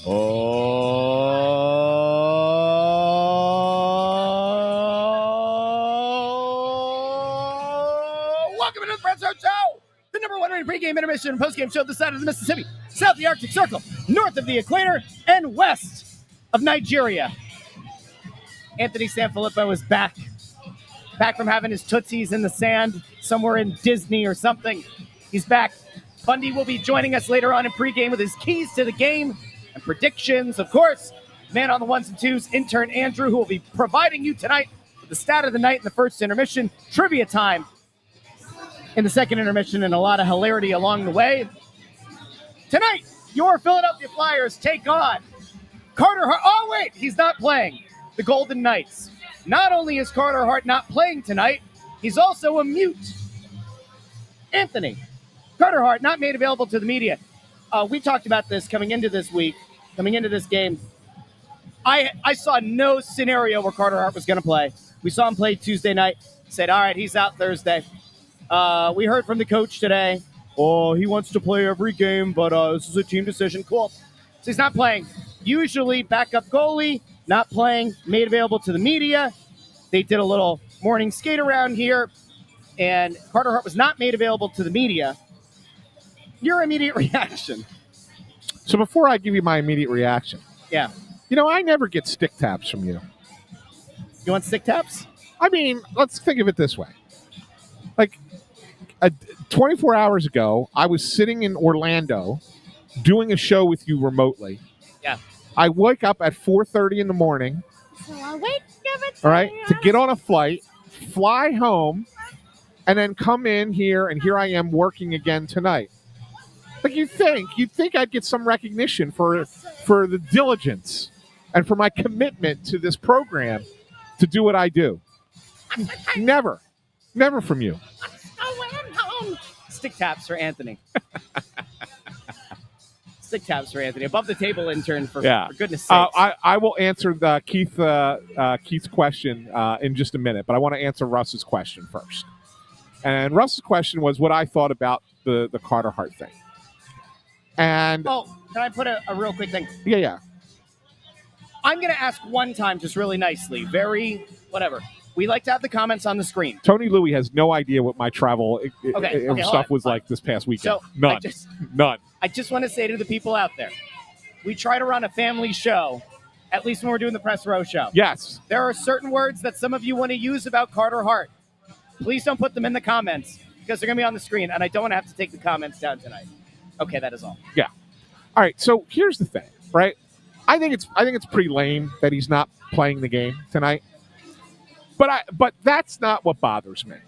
Welcome to the Press Show, the number one rated pregame, intermission, and postgame show this side of the Mississippi, south of the Arctic Circle, north of the equator, and west of Nigeria. Anthony SanFilippo is back from having his tootsies in the sand somewhere in Disney or something. He's back. Bundy will be joining us later on in pregame with his keys to the game and predictions. Of course, man on the ones and twos, intern Andrew, who will be providing you tonight with the stat of the night in the first intermission, trivia time in the second intermission, and a lot of hilarity along the way. Tonight, your Philadelphia Flyers take on Carter Hart. Oh, wait, he's not playing. The Golden Knights. Not only is Carter Hart not playing tonight, he's also a mute. Anthony, Carter Hart not made available to the media. We talked about this coming into this game. I saw no scenario where Carter Hart was going to play. We saw him play Tuesday night. Said, all right, he's out Thursday. We heard from the coach today. Oh, he wants to play every game, but this is a team decision. Cool. So he's not playing. Usually backup goalie, not playing, made available to the media. They did a little morning skate around here, and Carter Hart was not made available to the media. Your immediate reaction? So before I give you my immediate reaction. Yeah. I never get stick taps from you. You want stick taps? I mean, let's think of it this way. 24 hours ago, I was sitting in Orlando doing a show with you remotely. Yeah. I wake up at 4:30 in the morning. All right, to get on a flight, fly home, and then come in here, and here I am working again tonight. You'd think I'd get some recognition for the diligence and for my commitment to this program to do what I do. Never from you. Stick taps for Anthony. Stick taps for Anthony. Above the table intern for goodness sakes. I will answer Keith's question in just a minute, but I want to answer Russ's question first. And Russ's question was what I thought about the Carter Hart thing. And can I put a real quick thing? Yeah. I'm going to ask one time just really nicely. Very whatever. We like to have the comments on the screen. Tony Louie has no idea what my travel stuff was like this past weekend. So None. I just want to say to the people out there, we try to run a family show, at least when we're doing the Press Row show. Yes. There are certain words that some of you want to use about Carter Hart. Please don't put them in the comments because they're going to be on the screen, and I don't want to have to take the comments down tonight. Okay, that is all. Yeah. All right, so here's the thing, right? I think it's pretty lame that he's not playing the game tonight. But that's not what bothers me.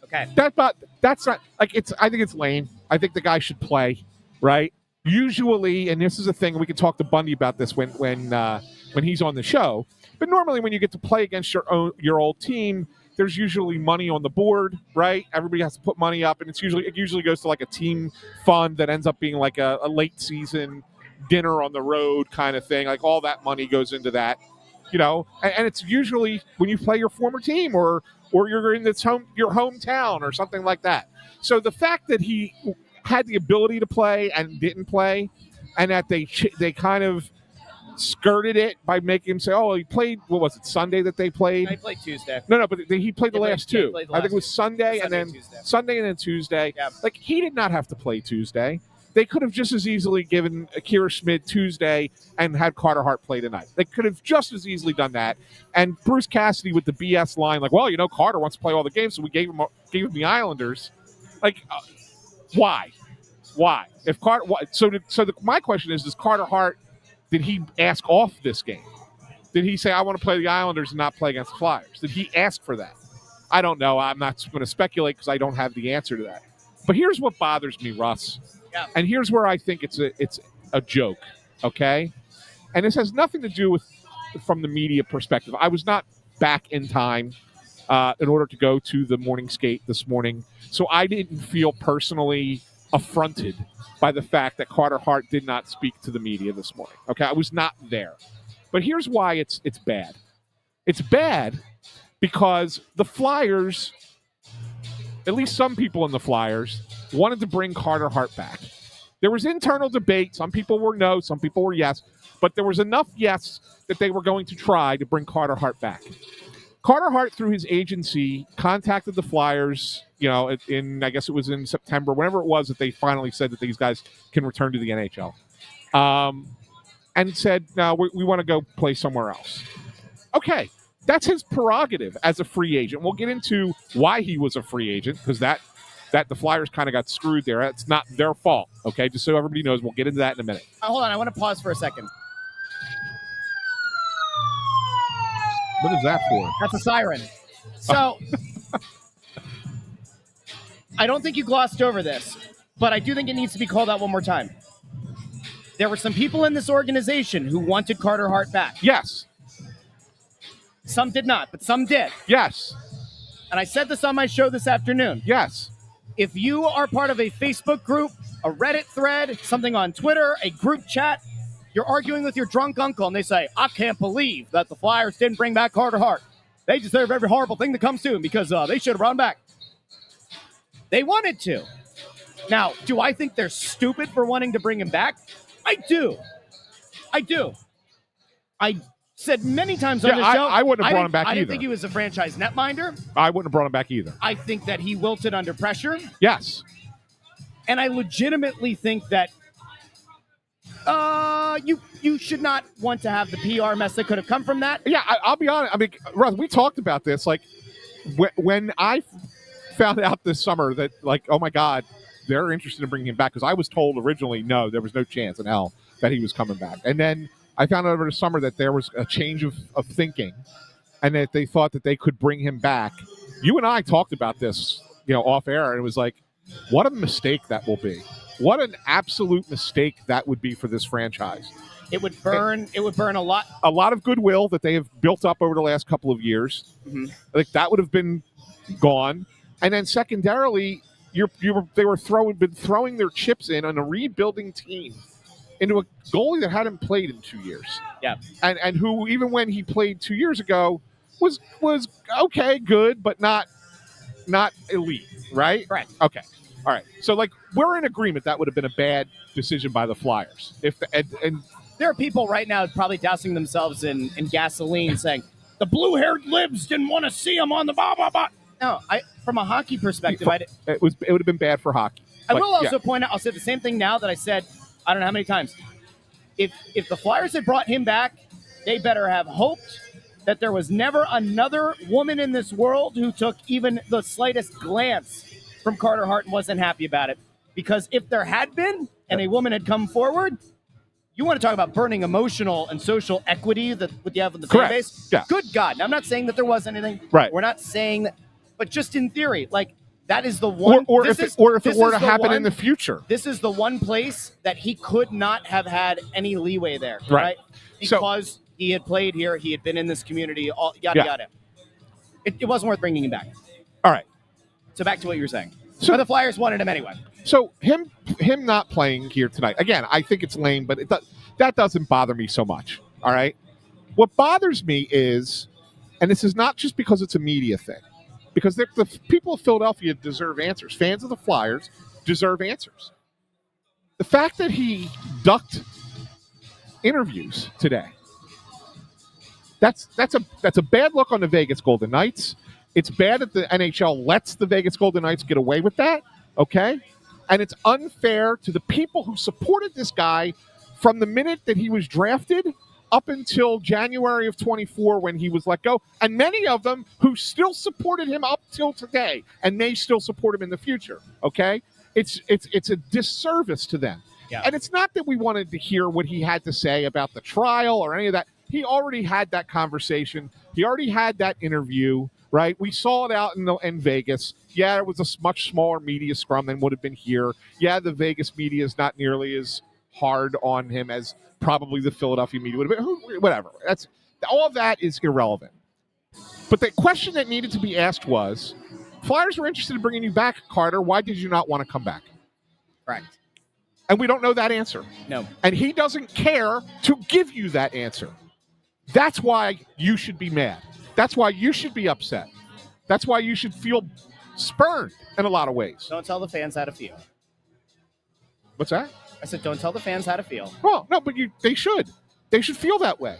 Okay. That's not I think it's lame. I think the guy should play, right? Usually, and this is a thing we can talk to Bundy about this when he's on the show. But normally, when you get to play against your old team, there's usually money on the board, right? Everybody has to put money up, and it usually goes to like a team fund that ends up being like a late season dinner on the road kind of thing. Like all that money goes into that. And it's usually when you play your former team or you're in your hometown or something like that. So the fact that he had the ability to play and didn't play, and that they kind of skirted it by making him say, "Oh, he played." What was it? Sunday that they played? No, he played Tuesday. No, but he played the last two. I think it was Sunday and then Tuesday. Yeah. He did not have to play Tuesday. They could have just as easily given Akira Schmid Tuesday and had Carter Hart play tonight. They could have just as easily done that. And Bruce Cassidy with the BS line, like, well, Carter wants to play all the games, so we gave him the Islanders. Why? If Carter, my question is, does Carter Hart, did he ask off this game? Did he say, I want to play the Islanders and not play against the Flyers? Did he ask for that? I don't know. I'm not going to speculate because I don't have the answer to that. But here's what bothers me, Russ. Yeah. And here's where I think it's a joke, okay? And this has nothing to do with from the media perspective. I was not back in time in order to go to the morning skate this morning, so I didn't feel personally affronted by the fact that Carter Hart did not speak to the media this morning. Okay, I was not there. But here's why it's bad. It's bad because the Flyers, at least some people in the Flyers, wanted to bring Carter Hart back. There was internal debate. Some people were no, some people were yes. But there was enough yes that they were going to try to bring Carter Hart back. Carter Hart, through his agency, contacted the Flyers, I guess it was in September, whenever it was that they finally said that these guys can return to the NHL, and said, no, we want to go play somewhere else. Okay, that's his prerogative as a free agent. We'll get into why he was a free agent, because that the Flyers kind of got screwed there. It's not their fault, okay? Just so everybody knows, we'll get into that in a minute. Hold on, I want to pause for a second. What is that for? That's a siren. So, I don't think you glossed over this, but I do think it needs to be called out one more time. There were some people in this organization who wanted Carter Hart back. Yes. Some did not, but some did. Yes. And I said this on my show this afternoon. Yes. If you are part of a Facebook group, a Reddit thread, something on Twitter, a group chat, you're arguing with your drunk uncle, and they say, I can't believe that the Flyers didn't bring back Carter Hart. They deserve every horrible thing that comes to him because they should have run back. They wanted to. Now, do I think they're stupid for wanting to bring him back? I do. I said many times on the show, I wouldn't have brought him back either. I didn't think he was a franchise netminder. I wouldn't have brought him back either. I think that he wilted under pressure. Yes. And I legitimately think that you should not want to have the PR mess that could have come from that. Yeah, I'll be honest. I mean, Russ, we talked about this. Like, when I found out this summer that, like, oh, my God, they're interested in bringing him back, because I was told originally, no, there was no chance in hell that he was coming back. And then I found out over the summer that there was a change of thinking and that they thought that they could bring him back. You and I talked about this, off air, and it was like, what a mistake that will be. What an absolute mistake that would be for this franchise. It would burn a lot of goodwill that they have built up over the last couple of years. Mm-hmm. Like, that would have been gone. And then secondarily, they were throwing their chips in on a rebuilding team into a goalie that hadn't played in 2 years. Yeah. And who, even when he played 2 years ago, was okay, good, but not elite, right? Correct. Okay. All right. So, like, we're in agreement that would have been a bad decision by the Flyers. And there are people right now probably dousing themselves in gasoline saying, the blue-haired libs didn't want to see him on the blah, blah, blah. No, from a hockey perspective, it would have been bad for hockey. I will also point out, I'll say the same thing now that I said, I don't know how many times. If the Flyers had brought him back, they better have hoped that there was never another woman in this world who took even the slightest glance from Carter Hart and wasn't happy about it. Because if there had been, and a woman had come forward, you want to talk about burning emotional and social equity that what you have with the fan base? Yeah. Good God. Now, I'm not saying that there was anything. Right. We're not saying that. But just in theory, like, that is the one. Or if it were to happen in the future. This is the one place that he could not have had any leeway there. Right. Because he had played here. He had been in this community, yada. It wasn't worth bringing him back. All right. So back to what you were saying. So the Flyers wanted him anyway. So him not playing here tonight, again, I think it's lame, but that doesn't bother me so much, all right? What bothers me is, and this is not just because it's a media thing, because the people of Philadelphia deserve answers. Fans of the Flyers deserve answers. The fact that he ducked interviews today, that's a bad look on the Vegas Golden Knights. It's bad that the NHL lets the Vegas Golden Knights get away with that, okay? And it's unfair to the people who supported this guy from the minute that he was drafted up until January of 24 when he was let go, and many of them who still supported him up till today and may still support him in the future, okay? It's a disservice to them. Yeah. And it's not that we wanted to hear what he had to say about the trial or any of that. He already had that conversation. He already had that interview. Right, we saw it out in Vegas. Yeah, it was a much smaller media scrum than would have been here. Yeah, the Vegas media is not nearly as hard on him as probably the Philadelphia media would have been. Whatever. All of that is irrelevant. But the question that needed to be asked was, Flyers were interested in bringing you back, Carter. Why did you not want to come back? Correct. And we don't know that answer. No. And he doesn't care to give you that answer. That's why you should be mad. That's why you should be upset. That's why you should feel spurned in a lot of ways. Don't tell the fans how to feel. What's that? I said, don't tell the fans how to feel. Well, no, but they should. They should feel that way.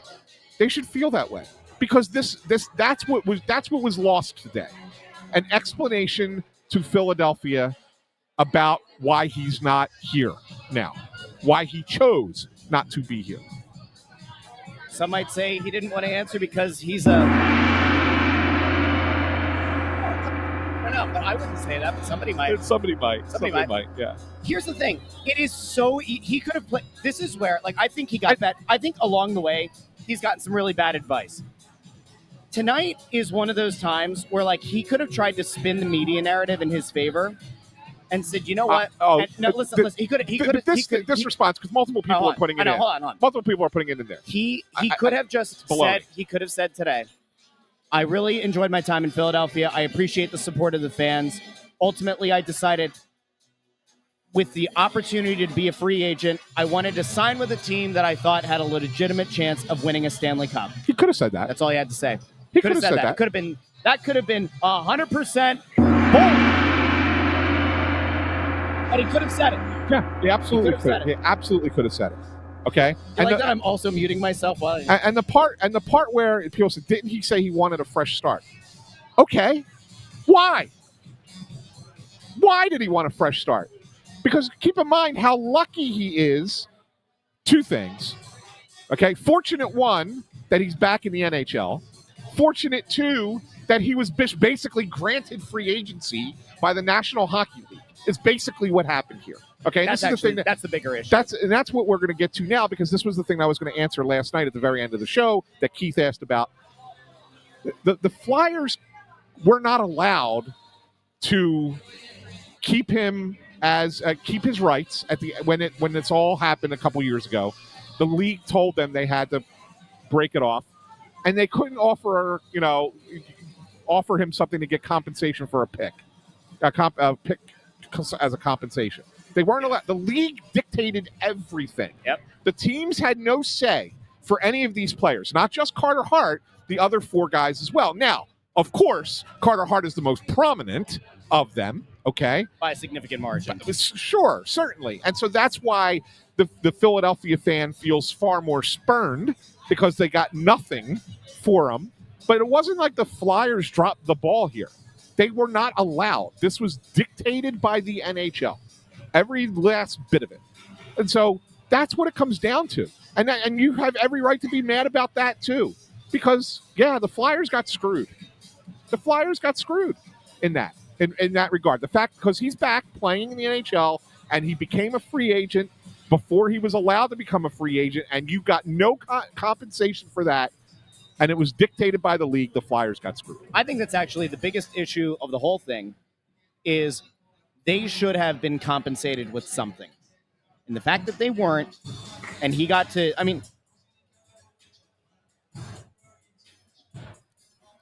They should feel that way because that's what was lost today. An explanation to Philadelphia about why he's not here now, why he chose not to be here. Some might say he didn't want to answer because he's a... I don't know, but I wouldn't say that, but somebody might. Somebody might, yeah. Here's the thing. It is so... He could have played... This is where, like, I think he got that... I think along the way, he's gotten some really bad advice. Tonight is one of those times where, like, he could have tried to spin the media narrative in his favor and said, you know what? Listen. He could have... This response, because multiple people are putting it in. Hold on. Multiple people are putting it in there. He could have just said... He could have said today, I really enjoyed my time in Philadelphia. I appreciate the support of the fans. Ultimately, I decided with the opportunity to be a free agent, I wanted to sign with a team that I thought had a legitimate chance of winning a Stanley Cup. He could have said that. That's all he had to say. He could have said that. That could have been 100% bold. And he could have said it. Yeah, he absolutely could. He absolutely could have said it. Okay. That I'm also muting myself while and the part where people said, didn't he say he wanted a fresh start? Okay. Why? Why did he want a fresh start? Because keep in mind how lucky he is. Two things. Okay. Fortunate one, that he's back in the NHL. Fortunate two, that he was basically granted free agency by the National Hockey League. It's basically what happened here. Okay, that's the bigger issue. That's what we're going to get to now, because this was the thing I was going to answer last night at the very end of the show that Keith asked about. The Flyers were not allowed to keep him as keep his rights at the when it's all happened a couple years ago. The league told them they had to break it off, and they couldn't offer him something to get compensation for a pick as a compensation. They weren't allowed. The league dictated everything. Yep. The teams had no say for any of these players, not just Carter Hart, the other four guys as well. Now, of course, Carter Hart is the most prominent of them, okay? By a significant margin. Sure, certainly. And so that's why the Philadelphia fan feels far more spurned, because they got nothing for him. But it wasn't like the Flyers dropped the ball here. They were not allowed. This was dictated by the NHL. Every last bit of it. And so that's what it comes down to. And you have every right to be mad about that too. Because, yeah, the Flyers got screwed. The Flyers got screwed in that regard. The fact, because he's back playing in the NHL and he became a free agent before he was allowed to become a free agent, and you got no compensation for that, and it was dictated by the league, the Flyers got screwed. I think that's actually the biggest issue of the whole thing is they should have been compensated with something. And the fact that they weren't, and he got to,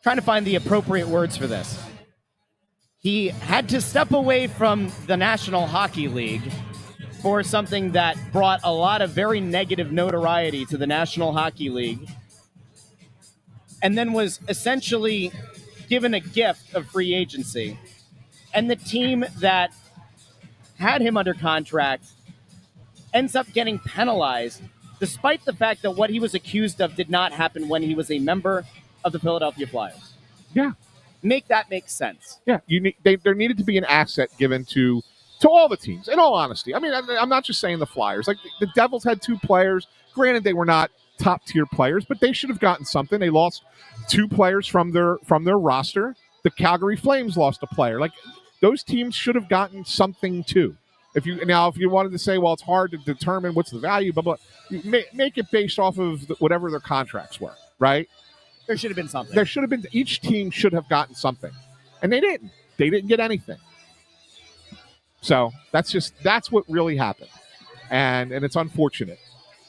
trying to find the appropriate words for this. He had to step away from the National Hockey League for something that brought a lot of very negative notoriety to the National Hockey League, and then was essentially given a gift of free agency. And the team that had him under contract ends up getting penalized, despite the fact that what he was accused of did not happen when he was a member of the Philadelphia Flyers. Yeah. Make that make sense. Yeah, there needed to be an asset given to all the teams, in all honesty. I mean, I'm not just saying the Flyers. Like, the Devils had two players. Granted, they were not top-tier players, but they should have gotten something. They lost two players from their roster. The Calgary Flames lost a player. Like, those teams should have gotten something too. If you wanted to say, well, it's hard to determine what's the value, but make it based off of whatever their contracts were, right? There should have been something. There should have been. Each team should have gotten something, and they didn't. They didn't get anything. So that's what really happened, and it's unfortunate.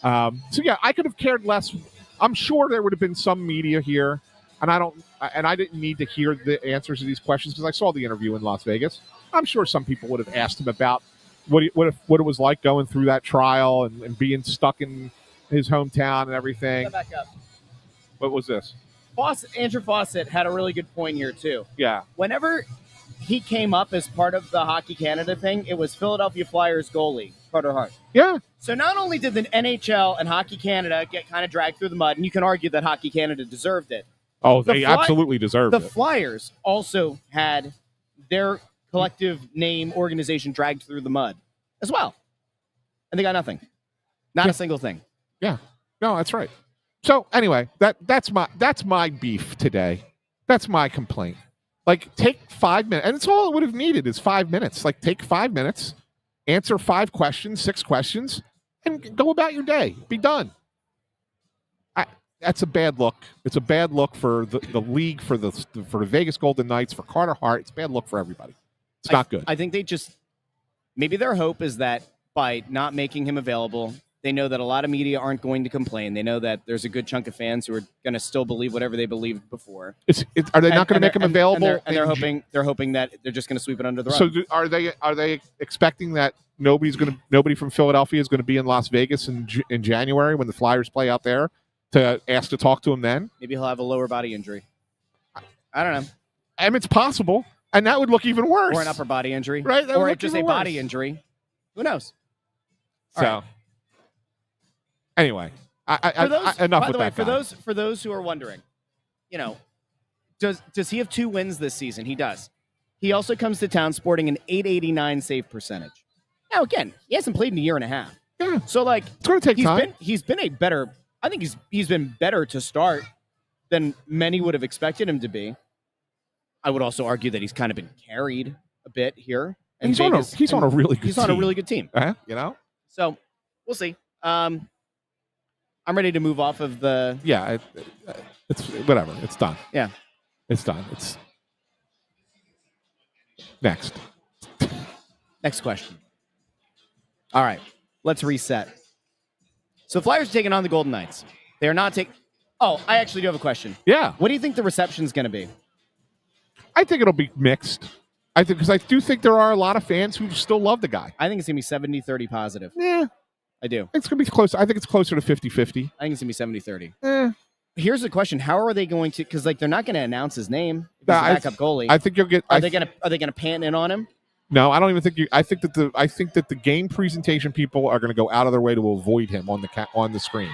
So yeah, I could have cared less. I'm sure there would have been some media here, and I didn't need to hear the answers to these questions because I saw the interview in Las Vegas. I'm sure some people would have asked him about what it was like going through that trial and being stuck in his hometown and everything. Back up. What was this? Andrew Fawcett had a really good point here too. Yeah. Whenever he came up as part of the Hockey Canada thing. It was Philadelphia Flyers goalie, Carter Hart. Yeah. So not only did the NHL and Hockey Canada get kind of dragged through the mud, and you can argue that Hockey Canada deserved it. Oh, they absolutely deserved it. The Flyers also had their collective name organization dragged through the mud as well. And they got nothing. Not a single thing. Yeah. No, that's right. So anyway, that's my beef today. That's my complaint. Like, take 5 minutes, and it's all it would have needed is 5 minutes. Like, take 5 minutes, answer 5 questions, 6 questions, and go about your day. Be done. That's a bad look. It's a bad look for the league, for the Vegas Golden Knights, for Carter Hart. It's a bad look for everybody. It's not good. I think maybe their hope is that by not making him available, they know that a lot of media aren't going to complain. They know that there's a good chunk of fans who are going to still believe whatever they believed before. Are they not going to make him available? And they're hoping that they're just going to sweep it under the rug. So are they expecting that nobody from Philadelphia is going to be in Las Vegas in January when the Flyers play out there to ask to talk to him then? Maybe he'll have a lower body injury. I don't know. And it's possible, and that would look even worse. Or an upper body injury, right? Or just a body injury. Who knows? Anyway, enough with that guy. For those who are wondering, does he have 2 wins this season? He does. He also comes to town sporting an .889 save percentage. Now, again, he hasn't played in a year and a half. Yeah. So, like, it's going to take time. He's been a better. I think he's been better to start than many would have expected him to be. I would also argue that he's kind of been carried a bit here. And he's on a really good team. He's on a really good team. So we'll see. I'm ready to move off of the. Yeah, it's whatever. It's done. Yeah, it's done. It's next. Next question. All right, let's reset. So Flyers are taking on the Golden Knights. They are not taking. Oh, I actually do have a question. Yeah. What do you think the reception's going to be? I think it'll be mixed. Because I do think there are a lot of fans who still love the guy. I think it's going to be 70-30 positive. Yeah. I do. It's going to be close. I think it's closer to 50-50. I think it's going to be 70-30. Here's the question. How are they going to, because they're not going to announce his name if he's a backup goalie. I think you'll get. Are they going to pan in on him? No, I don't even think you. I think that the game presentation people are going to go out of their way to avoid him on the screen.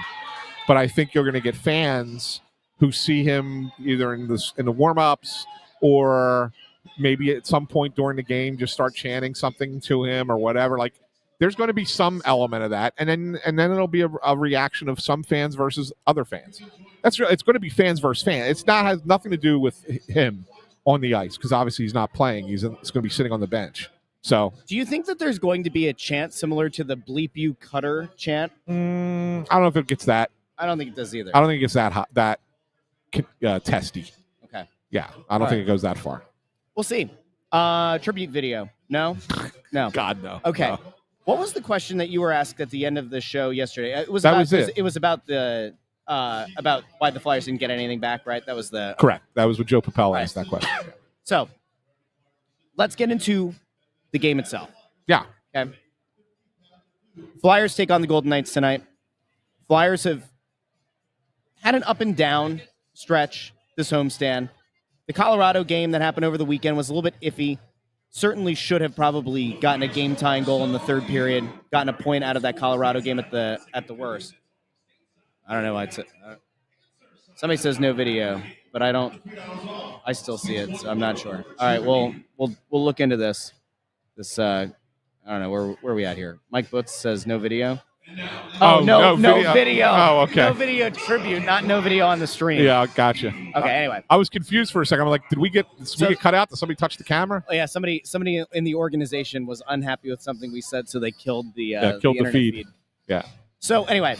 But I think you're going to get fans who see him either in the warm-ups or maybe at some point during the game just start chanting something to him or whatever. Like, there's going to be some element of that, and then it'll be a reaction of some fans versus other fans. It's going to be fans versus fans. Has nothing to do with him on the ice because obviously he's not playing. It's going to be sitting on the bench. So, do you think that there's going to be a chant similar to the "bleep you cutter" chant? I don't know if it gets that. I don't think it does either. I don't think it gets that hot, that testy. Okay. Yeah, I don't think it goes that far. We'll see. Tribute video? No. God, no. Okay. No. What was the question that you were asked at the end of the show yesterday? It was about the about why the Flyers didn't get anything back, right? That was the correct. That was what Joe Papella asked that question. So let's get into the game itself. Yeah. Okay. Flyers take on the Golden Knights tonight. Flyers have had an up and down stretch this homestand. The Colorado game that happened over the weekend was a little bit iffy. Certainly should have probably gotten a game-tying goal in the third period, gotten a point out of that Colorado game at the worst. I don't know why it's somebody says no video, but I don't. I still see it, so I'm not sure. All right, we'll look into this. I don't know where are we at here. Mike Butts says no video. Oh, no video. Oh, okay. No video tribute, not no video on the stream. Yeah, gotcha. Okay, anyway. I was confused for a second. I'm like, did we get cut out? Did somebody touch the camera? Oh, yeah, somebody in the organization was unhappy with something we said, so they killed the feed. Yeah. So anyway,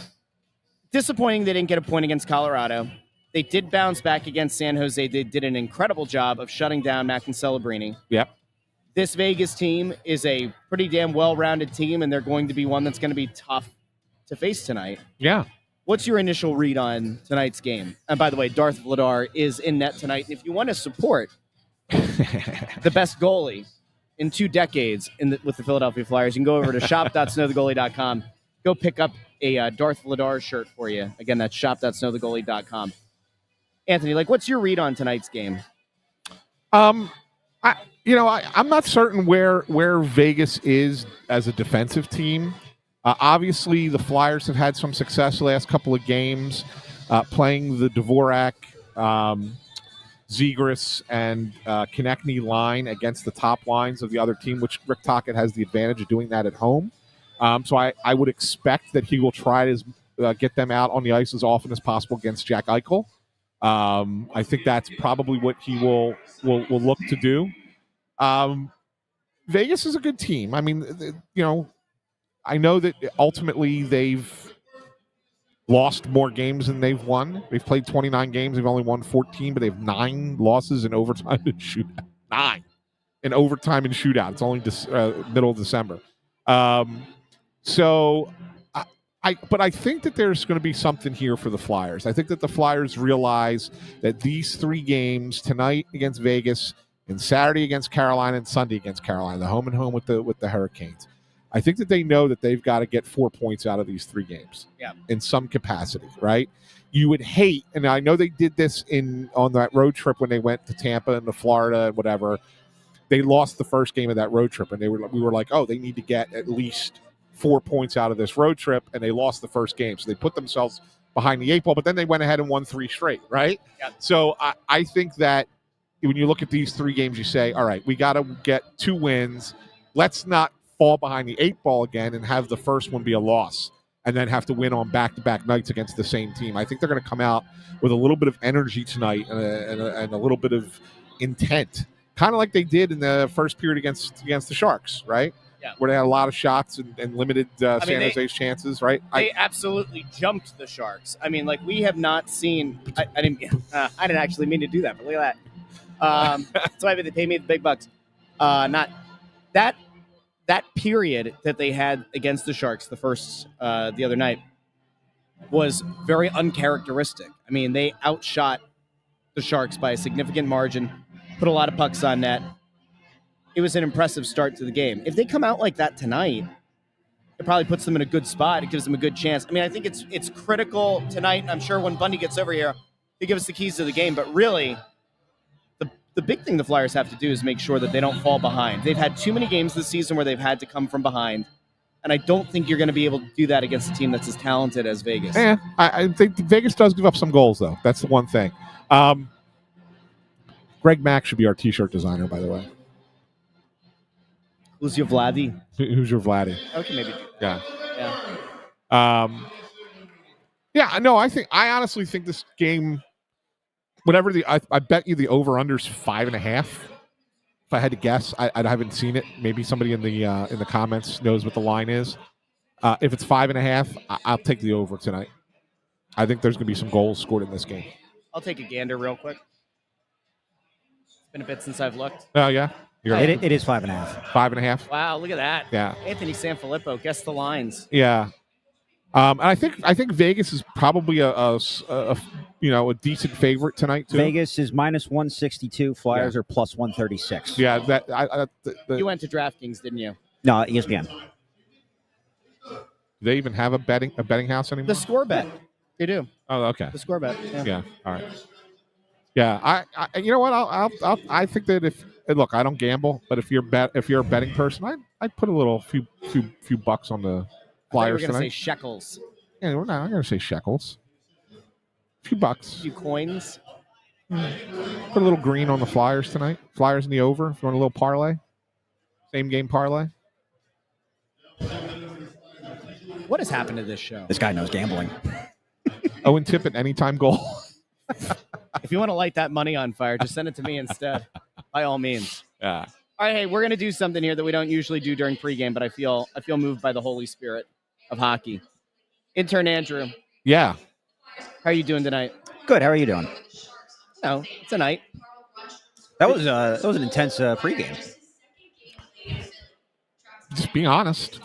disappointing they didn't get a point against Colorado. They did bounce back against San Jose. They did an incredible job of shutting down Mac and Celebrini. Yep. This Vegas team is a pretty damn well-rounded team, and they're going to be one that's going to be tough to face tonight. Yeah. What's your initial read on tonight's game? And by the way, Darth Vladar is in net tonight. And if you want to support the best goalie in 2 decades with the Philadelphia Flyers, you can go over to shop.snowthegoalie.com. Go pick up a Darth Vladar shirt for you. Again, that's shop.snowthegoalie.com. Anthony, what's your read on tonight's game? I I'm not certain where Vegas is as a defensive team. Obviously, the Flyers have had some success the last couple of games playing the Dvorak, Zegras, and Konechny line against the top lines of the other team, which Rick Tocchet has the advantage of doing that at home. So I would expect that he will try to get them out on the ice as often as possible against Jack Eichel. I think that's probably what he will look to do. Vegas is a good team. I mean, I know that ultimately they've lost more games than they've won. They've played 29 games. They've only won 14, but they have 9 losses in overtime and shootout. 9 in overtime and shootout. It's only middle of December. But I think that there's going to be something here for the Flyers. I think that the Flyers realize that these 3 games, tonight against Vegas and Saturday against Carolina and Sunday against Carolina, the home and home with the Hurricanes, I think that they know that they've got to get 4 points out of these 3 games in some capacity, right? You would hate, and I know they did this on that road trip when they went to Tampa and to Florida and whatever. They lost the first game of that road trip, and we were like, oh, they need to get at least 4 points out of this road trip, and they lost the first game. So they put themselves behind the 8 ball, but then they went ahead and won 3 straight, right? Yep. So I think that when you look at these 3 games, you say, all right, we got to get 2 wins. Let's not fall behind the 8 ball again and have the first one be a loss and then have to win on back-to-back nights against the same team. I think they're going to come out with a little bit of energy tonight and a little bit of intent, kind of like they did in the first period against the Sharks, right? Yeah. Where they had a lot of shots and limited San Jose's chances, right? They absolutely jumped the Sharks. I mean, like, we have not seen. I didn't actually mean to do that, but look at that. That's why they pay me the big bucks. Not that period that they had against the Sharks, the other night, was very uncharacteristic. I mean, they outshot the Sharks by a significant margin, put a lot of pucks on net. It was an impressive start to the game. If they come out like that tonight, it probably puts them in a good spot. It gives them a good chance. I mean, I think it's critical tonight. I'm sure when Bundy gets over here, he'll give us the keys to the game. But really, the big thing the Flyers have to do is make sure that they don't fall behind. They've had too many games this season where they've had to come from behind. And I don't think you're going to be able to do that against a team that's as talented as Vegas. Yeah, I think Vegas does give up some goals, though. That's the one thing. Greg Mack should be our T-shirt designer, by the way. Who's your Vladdy? Who's your Vladdy? Okay, maybe. Yeah. I honestly think this game, whatever I bet you the over/under's 5.5. If I had to guess, I haven't seen it. Maybe somebody in the comments knows what the line is. If it's 5.5, I'll take the over tonight. I think there's going to be some goals scored in this game. I'll take a gander real quick. It's been a bit since I've looked. Oh yeah. It is 5.5. 5.5. Wow, look at that. Yeah. Anthony SanFilippo, guess the lines. Yeah. And I think Vegas is probably a decent favorite tonight too. Vegas is -162. Flyers are +136. Yeah. You went to DraftKings, didn't you? No, ESPN. Do they even have a betting house anymore? The Score Bet. They do. Oh, okay. The Score Bet. Yeah. All right. Yeah. I you know what? I think that look, I don't gamble, but if you're a betting person, I'd put a few bucks on the Flyers tonight. We're going to say shekels. Yeah, we're not. I'm going to say shekels. A few bucks. A few coins. Put a little green on the Flyers tonight. Flyers in the over. If you want a little parlay. Same game parlay. What has happened to this show? This guy knows gambling. Owen Tippett, anytime goal. If you want to light that money on fire, just send it to me instead. By all means. Yeah. All right, hey, we're going to do something here that we don't usually do during pregame, but I feel moved by the Holy Spirit of hockey. Intern Andrew. Yeah. How are you doing tonight? Good. How are you doing? No, it's a night. That was an intense pregame. Just being honest,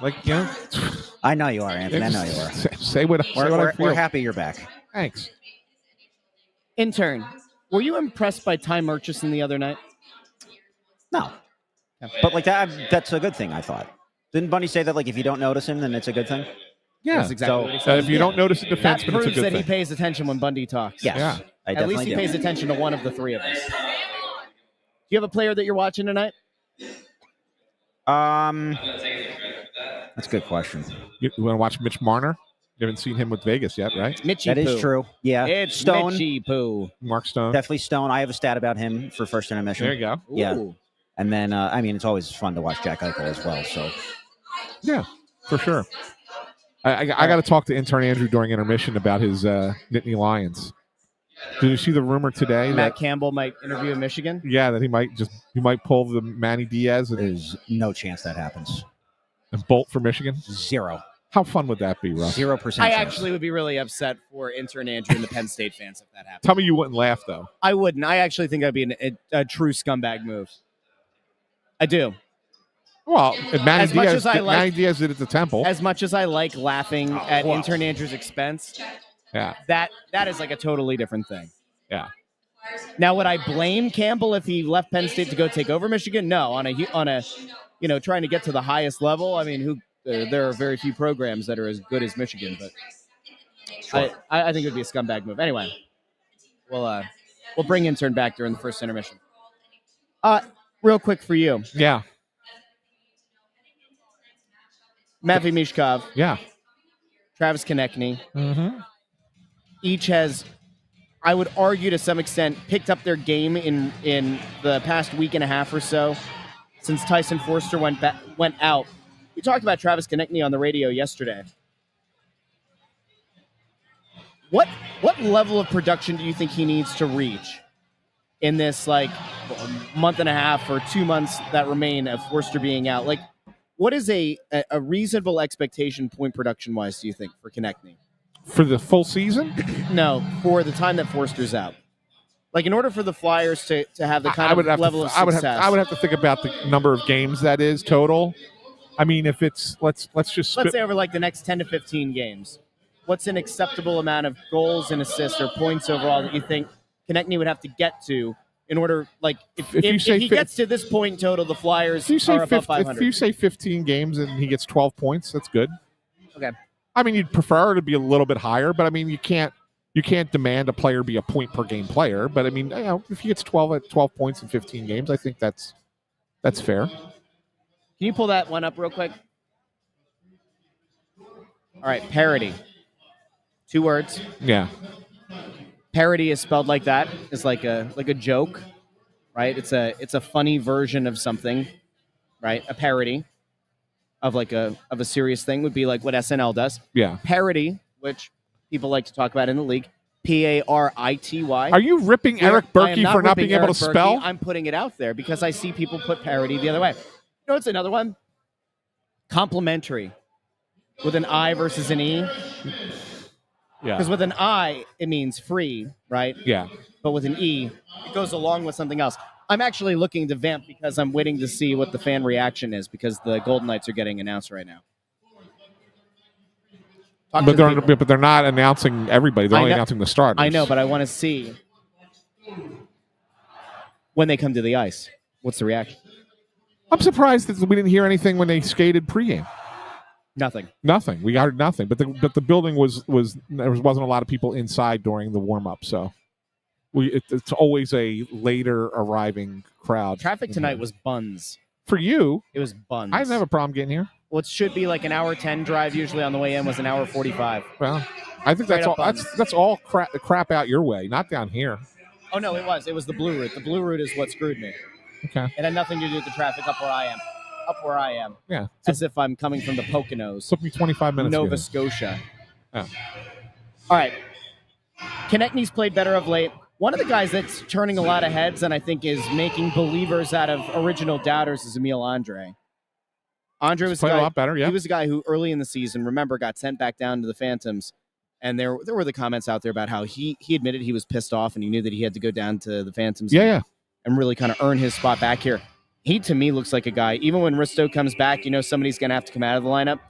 I know you are, Anthony. I know you are. Say what I feel. We're happy you're back. Thanks. Intern, were you impressed by Ty Murchison the other night? No. But that's a good thing, I thought. Didn't Bundy say that if you don't notice him, then it's a good thing? Yeah, that's exactly what he said. If you don't notice a defenseman, it's a good thing. That proves that he pays attention when Bundy talks. Yes. Yeah. I At least he do. pays attention to one of the three of us. you have a player that you're watching tonight? That's a good question. You want to watch Mitch Marner? You haven't seen him with Vegas yet, right? Mitchie That is Poo. true. Yeah. It's Stone. Mitchie Poo. Mark Stone. Definitely Stone. I have a stat about him for first intermission. There you go. Yeah. Ooh. And then, it's always fun to watch Jack Eichel as well. So Yeah, for sure. I got to talk to intern Andrew during intermission about his Nittany Lions. Did you see the rumor today Matt that Campbell might interview in Michigan? that he might pull the Manny Diaz there's no chance that happens. and bolt for Michigan? 0. How fun would that be, Russ? 0%. I chance. actually would be really upset for intern Andrew and the Penn State fans if that happened. Tell me you wouldn't laugh though. I wouldn't. I actually think that'd be a true scumbag move. I do. Well, if Manny As much Diaz, as I like- Manny Diaz did at the Temple. As much as I like laughing at intern Andrew's expense, Yeah. that is like a totally different thing. Yeah. Now, would I blame Campbell if he left Penn State to go take over Michigan? No, on a trying to get to the highest level. I mean, there are very few programs that are as good as Michigan, but I think it would be a scumbag move. Anyway, we'll bring intern back during the first intermission. Real quick for you, Yeah. Matvey Mishkov, Yeah. Travis Konechny, Mm-hmm. each has, I would argue to some extent, picked up their game in the past week and a half or so since Tyson Forster went out. We talked about Travis Konechny on the radio yesterday. What level of production do you think he needs to reach in this month and a half or 2 months that remain of Forster being out? Like, what is a reasonable expectation point production wise, do you think, for Konechny? For the full season? No, for the time that Forster's out. Like, in order for the Flyers to have the kind of level of success. I would have to think about the number of games that is total. I mean, if it's let's say over the next 10 to 15 games, what's an acceptable amount of goals and assists or points overall that you think Konechny would have to get to in order, if he gets to this point in total, the Flyers are above 500. If you say 15 games and he gets 12 points, that's good. Okay. I mean, you'd prefer to be a little bit higher, but I mean, you can't demand a player be a point per game player. But I mean, if he gets 12 points in 15 games, I think that's fair. Can you pull that one up real quick? All right, parody. 2 words. Yeah. Parody is spelled like that. It's like a joke, right? It's a funny version of something, right? A parody of a serious thing would be like what SNL does. Yeah. Parody, which people like to talk about in the league, Parity. Are you ripping Eric Berkey for not being able to spell? I'm putting it out there because I see people put parody the other way. You know what's another one? Complementary, with an I versus an E. Yeah. Because with an I, it means free, right? Yeah. But with an E, it goes along with something else. I'm actually looking to vamp because I'm waiting to see what the fan reaction is because the Golden Knights are getting announced right now. But they're not announcing everybody. They're only announcing the starters. I know, but I want to see when they come to the ice. What's the reaction? I'm surprised that we didn't hear anything when they skated pregame. Nothing. We heard nothing. But the building was there wasn't a lot of people inside during the warm up. So it's always a later arriving crowd. Traffic tonight was buns. For you, it was buns. I didn't have a problem getting here. Well, it should be like an hour 10 drive. Usually on the way in was an hour 45. Well, I think that's all. That's all crap out your way, not down here. Oh no, it was. It was the blue route. The blue route is what screwed me. Okay. It had nothing to do with the traffic up where I am. Yeah. As if I'm coming from the Poconos. Took me 25 minutes. Nova Scotia. Yeah. All right. Konechny's played better of late. One of the guys that's turning a lot of heads and I think is making believers out of original doubters is Emil Andre. Andre was played a lot better, yeah. He was a guy who early in the season, remember, got sent back down to the Phantoms. And there were the comments out there about how he admitted he was pissed off and he knew that he had to go down to the Phantoms and really kind of earn his spot back here. He, to me, looks like a guy, even when Risto comes back, somebody's going to have to come out of the lineup.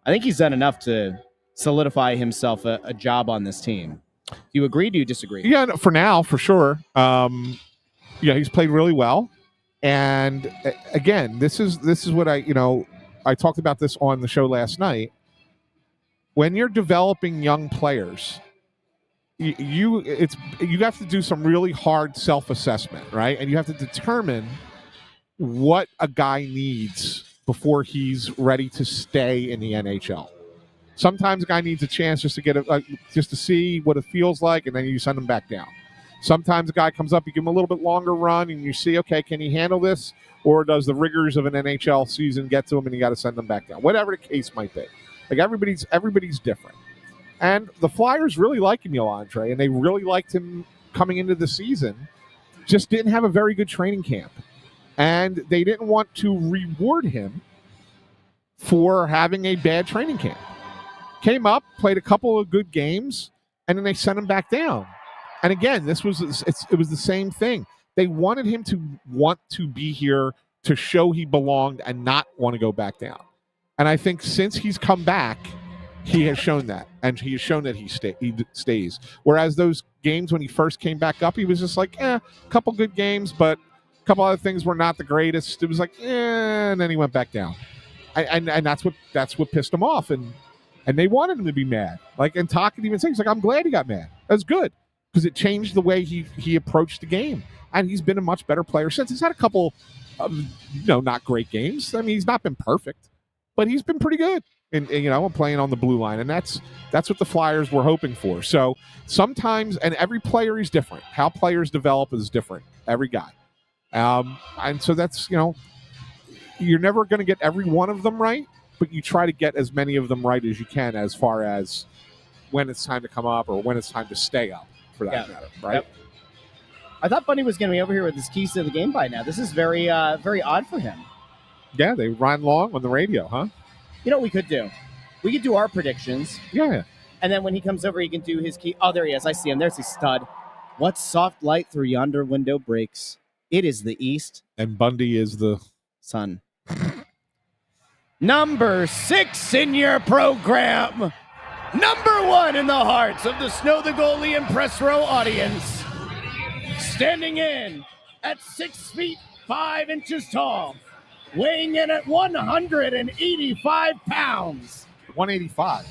I think he's done enough to solidify himself a job on this team. Do you agree? Do you disagree? Yeah, no, for now, for sure. He's played really well. And again, this is what I talked about this on the show last night. When you're developing young players, you have to do some really hard self-assessment, right? And you have to determine what a guy needs before he's ready to stay in the NHL. Sometimes a guy needs a chance just to get just to see what it feels like, and then you send him back down. Sometimes a guy comes up, you give him a little bit longer run, and you see, okay, can he handle this, or does the rigors of an NHL season get to him, and you got to send him back down? Whatever the case might be, like everybody's different. And the Flyers really like Emil Andre, and they really liked him coming into the season. Just didn't have a very good training camp, and they didn't want to reward him for having a bad training camp. Came up, played a couple of good games, and then they sent him back down. And again, it was the same thing. They wanted him to want to be here to show he belonged and not want to go back down. And I think since he's come back, he has shown that, and he has shown that he stays. Whereas those games when he first came back up, he was just like, a couple good games, but a couple other things were not the greatest. It was like, and then he went back down. And that's what pissed him off. And they wanted him to be mad. And Talk even saying, he's like, I'm glad he got mad. That's good, because it changed the way he approached the game. And he's been a much better player since. He's had a couple of, not great games. I mean, he's not been perfect, but he's been pretty good. And playing on the blue line. And that's what the Flyers were hoping for. So sometimes, and every player is different. How players develop is different. Every guy. And so that's, you're never going to get every one of them right, but you try to get as many of them right as you can as far as when it's time to come up or when it's time to stay up, for that matter, right? Yep. I thought Bundy was going to be over here with his keys to the game by now. This is very, very odd for him. Yeah, they ran long on the radio, huh? You know what we could do? We could do our predictions. Yeah. And then when he comes over, he can do his key. Oh, there he is. I see him. There's his stud. What soft light through yonder window breaks? It is the east. And Bundy is the sun. Number 6 in your program. Number 1 in the hearts of the Snow the Goalie and Press Row audience. Standing in at 6 feet 5 inches tall. Weighing in at 185 pounds. 185.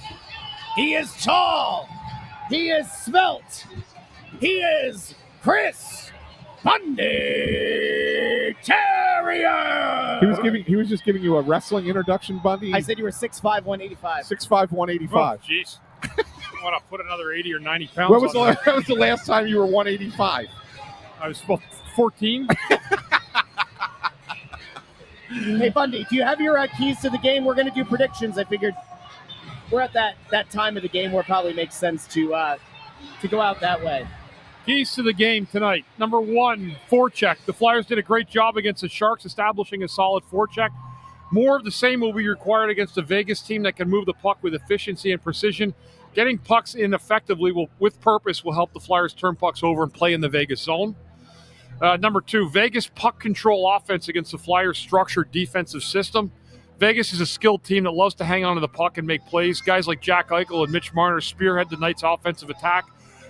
He is tall. He is svelte. He is Chris Bundy Therien. He was just giving you a wrestling introduction, Bundy. I said you were 6'5", 185. 6'5", 185. Oh, jeez. I want to put another 80 or 90 pounds when was the last time you were 185? I was 14. Hey, Bundy, do you have your keys to the game? We're going to do predictions. I figured we're at that time of the game where it probably makes sense to go out that way. Keys to the game tonight. Number 1, forecheck. The Flyers did a great job against the Sharks, establishing a solid forecheck. More of the same will be required against a Vegas team that can move the puck with efficiency and precision. Getting pucks in effectively with purpose will help the Flyers turn pucks over and play in the Vegas zone. Number 2, Vegas puck control offense against the Flyers' structured defensive system. Vegas is a skilled team that loves to hang on to the puck and make plays. Guys like Jack Eichel and Mitch Marner spearhead the night's offensive attack.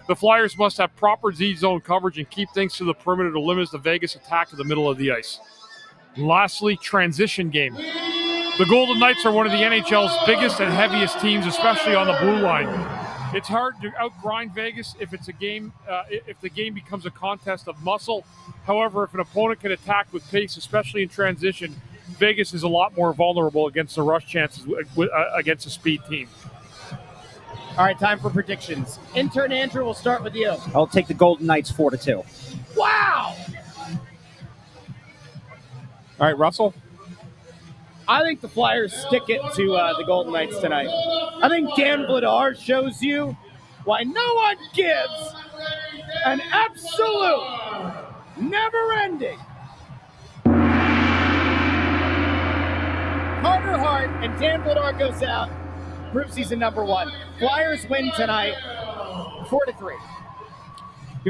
The Flyers must have proper Z-zone coverage and keep things to the perimeter to limit the Vegas attack to the middle of the ice. Lastly, transition game. The Golden Knights are one of the NHL's biggest and heaviest teams, especially on the blue line. It's hard to outgrind Vegas if it's a game. If the game becomes a contest of muscle. However, if an opponent can attack with pace, especially in transition, Vegas is a lot more vulnerable against the rush chances against a speed team. All right, time for predictions. Intern Andrew, we'll start with you. I'll take the Golden Knights 4-2. Wow! All right, Russell? I think the Flyers stick it to the Golden Knights tonight. I think Dan Vladar shows you why no one gives an absolute, never-ending Carter Hart, and Dan Vladar goes out. Group season number 1. Flyers win tonight, 4-3.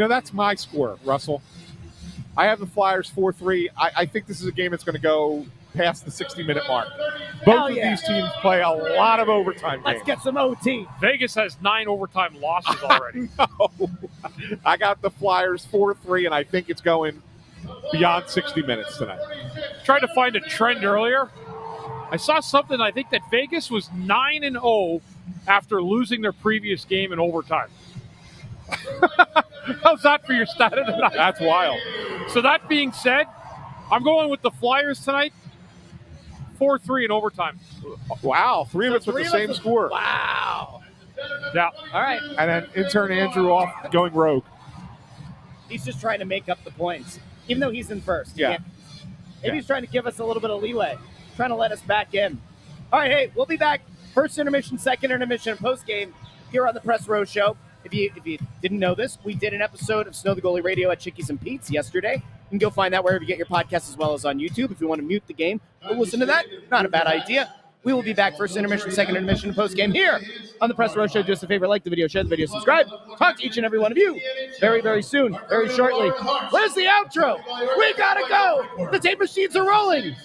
That's my score, Russell. I have the Flyers 4-3. I think this is a game that's going to go past the 60-minute mark. Both of these teams play a lot of overtime games. Let's get some OT. Vegas has 9 overtime losses already. No. I got the Flyers 4-3, and I think it's going beyond 60 minutes tonight. Tried to find a trend earlier. I saw something. I think that Vegas was 9-0 after losing their previous game in overtime. How's that for your stat of the night? That's wild. So that being said, I'm going with the Flyers tonight. 4-3 in overtime. Wow, three of us with the same score. Wow. Yeah. All right. And then intern Andrew off going rogue. He's just trying to make up the points, even though he's in first. Yeah. Maybe he's trying to give us a little bit of leeway, trying to let us back in. All right, hey, we'll be back. First intermission, second intermission, post game here on the Press Row Show. If you didn't know this, we did an episode of Snow the Goalie Radio at Chickies and Pete's yesterday. You can go find that wherever you get your podcasts as well as on YouTube. If you want to mute the game, we'll listen to that. Not a bad idea. We will be back first intermission, second intermission, post game here on the Press Row Show. Do us a favor, like the video, share the video, subscribe. Talk to each and every one of you very, very soon, very shortly. Where's the outro? We gotta go. The tape machines are rolling.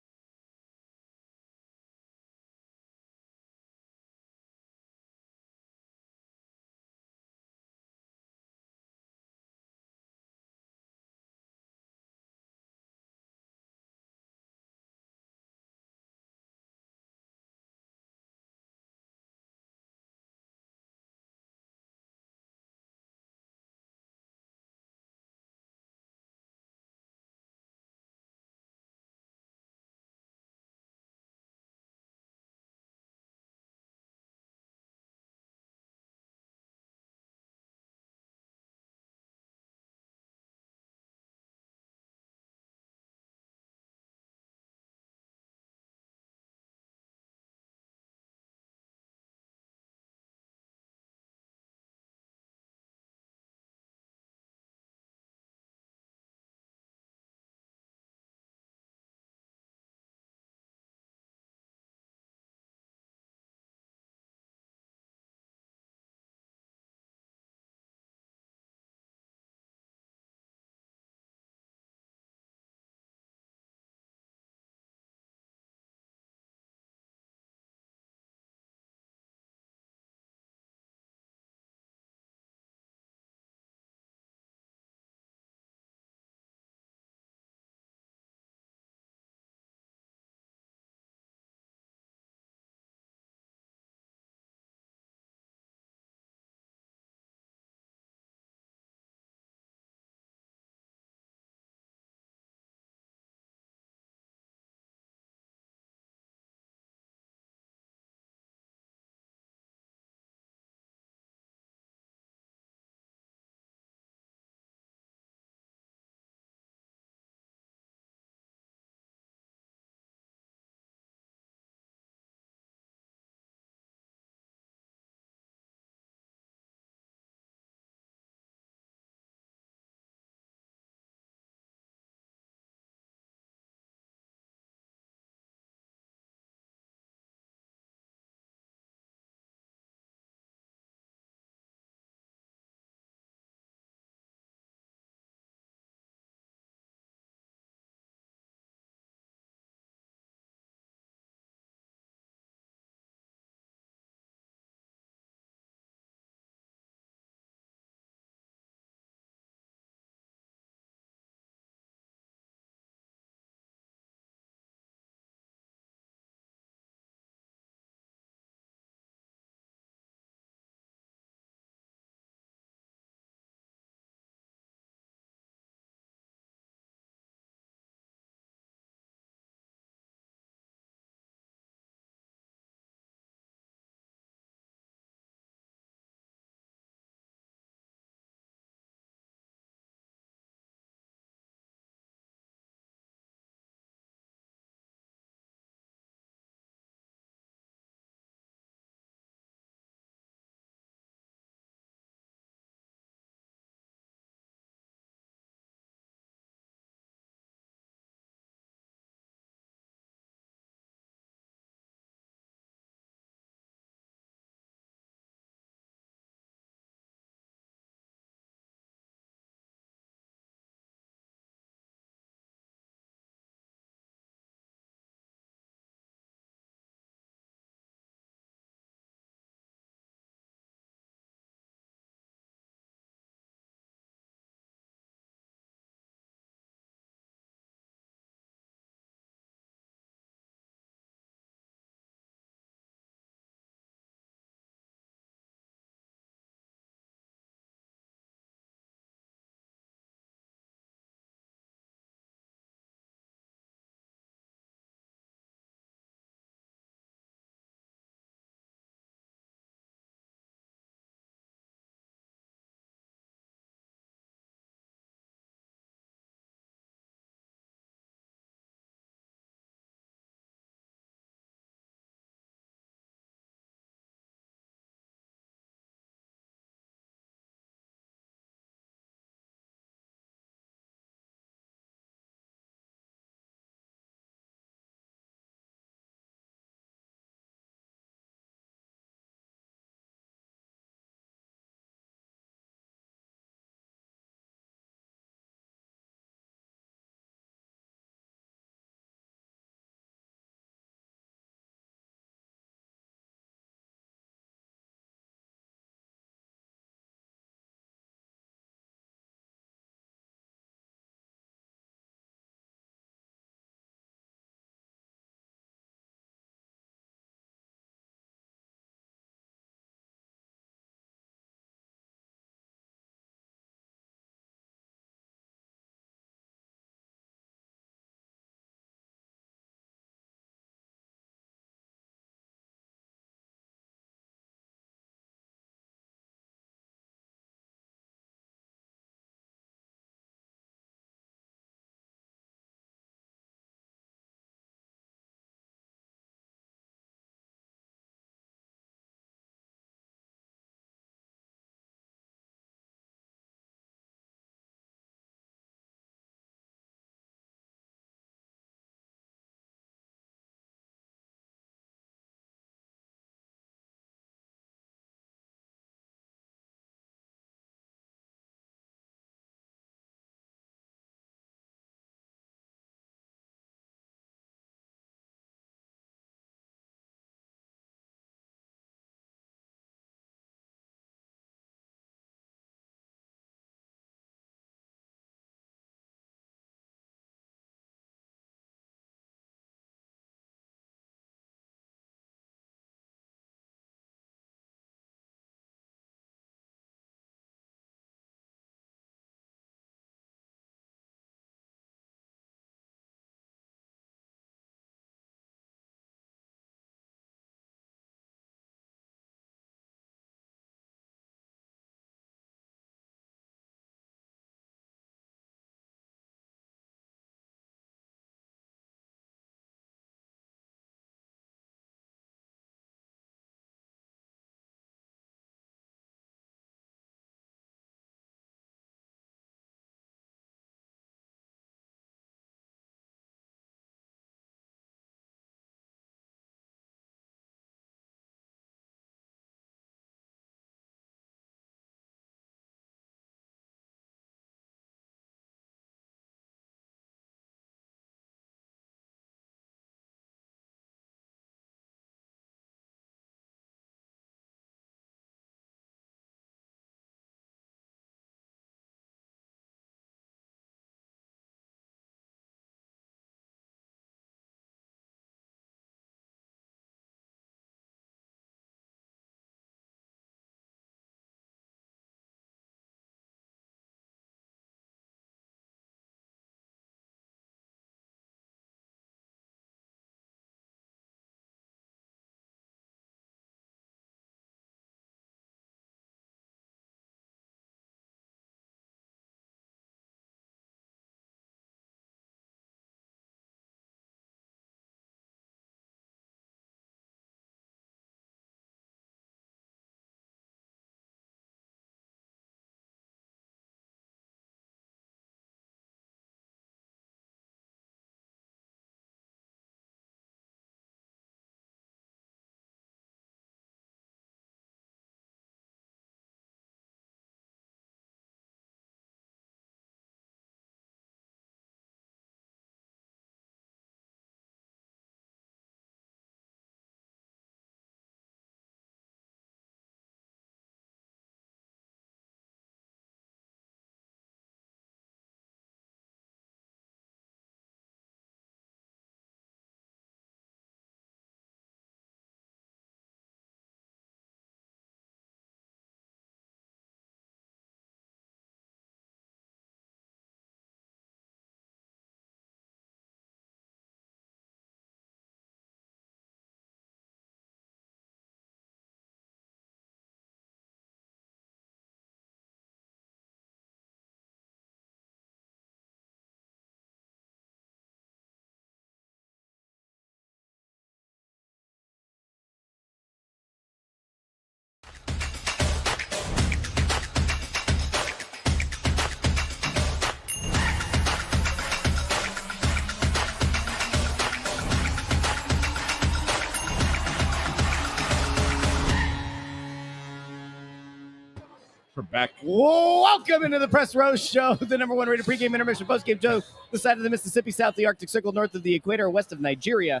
Back. Welcome into the Press Row Show, the number one rated pregame intermission postgame show, the side of the Mississippi, south of the Arctic Circle, north of the equator, west of Nigeria.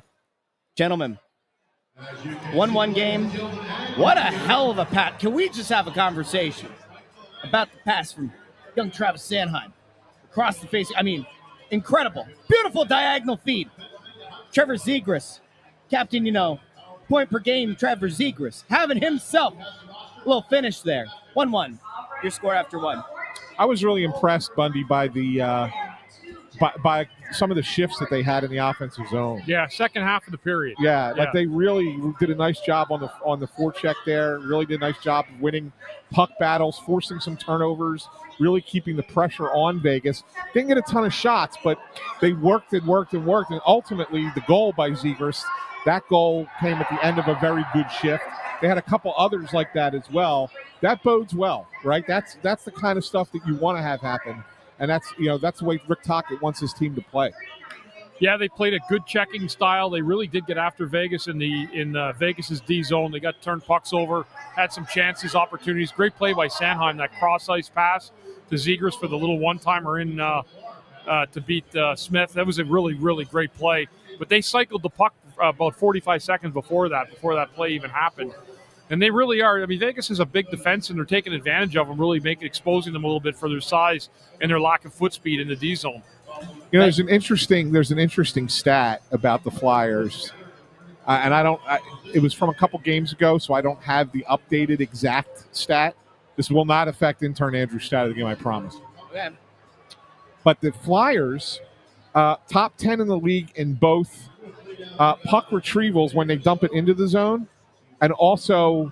Gentlemen, 1-1 game. What a hell of a pat. Can we just have a conversation about the pass from young Travis Sanheim across the face? I mean, incredible. Beautiful diagonal feed. Trevor Zegras, captain, point per game, Trevor Zegras, having himself a little finish there. 1-1. Your score after one. I was really impressed, Bundy, by the by some of the shifts that they had in the offensive zone. Yeah, second half of the period. Yeah, like they really did a nice job on the forecheck there. Really did a nice job of winning puck battles, forcing some turnovers, really keeping the pressure on Vegas. Didn't get a ton of shots, but they worked, and ultimately the goal by Zegras, that goal came at the end of a very good shift. They had a couple others like that as well. That bodes well, right? That's the kind of stuff that you want to have happen, and that's the way Rick Tocchet wants his team to play. Yeah, they played a good checking style. They really did get after Vegas in Vegas's D zone. They got turned pucks over, had some chances, opportunities. Great play by Sanheim, that cross ice pass to Zegras for the little one-timer in to beat Smith. That was a really, really great play. But they cycled the puck about 45 seconds before that play even happened. And they really are. I mean, Vegas is a big defense, and they're taking advantage of them, really exposing them a little bit for their size and their lack of foot speed in the D zone. There's an interesting stat about the Flyers, and it was from a couple games ago, so I don't have the updated exact stat. This will not affect intern Andrew's stat of the game, I promise. Okay. But the Flyers, top 10 in the league in both puck retrievals when they dump it into the zone, and also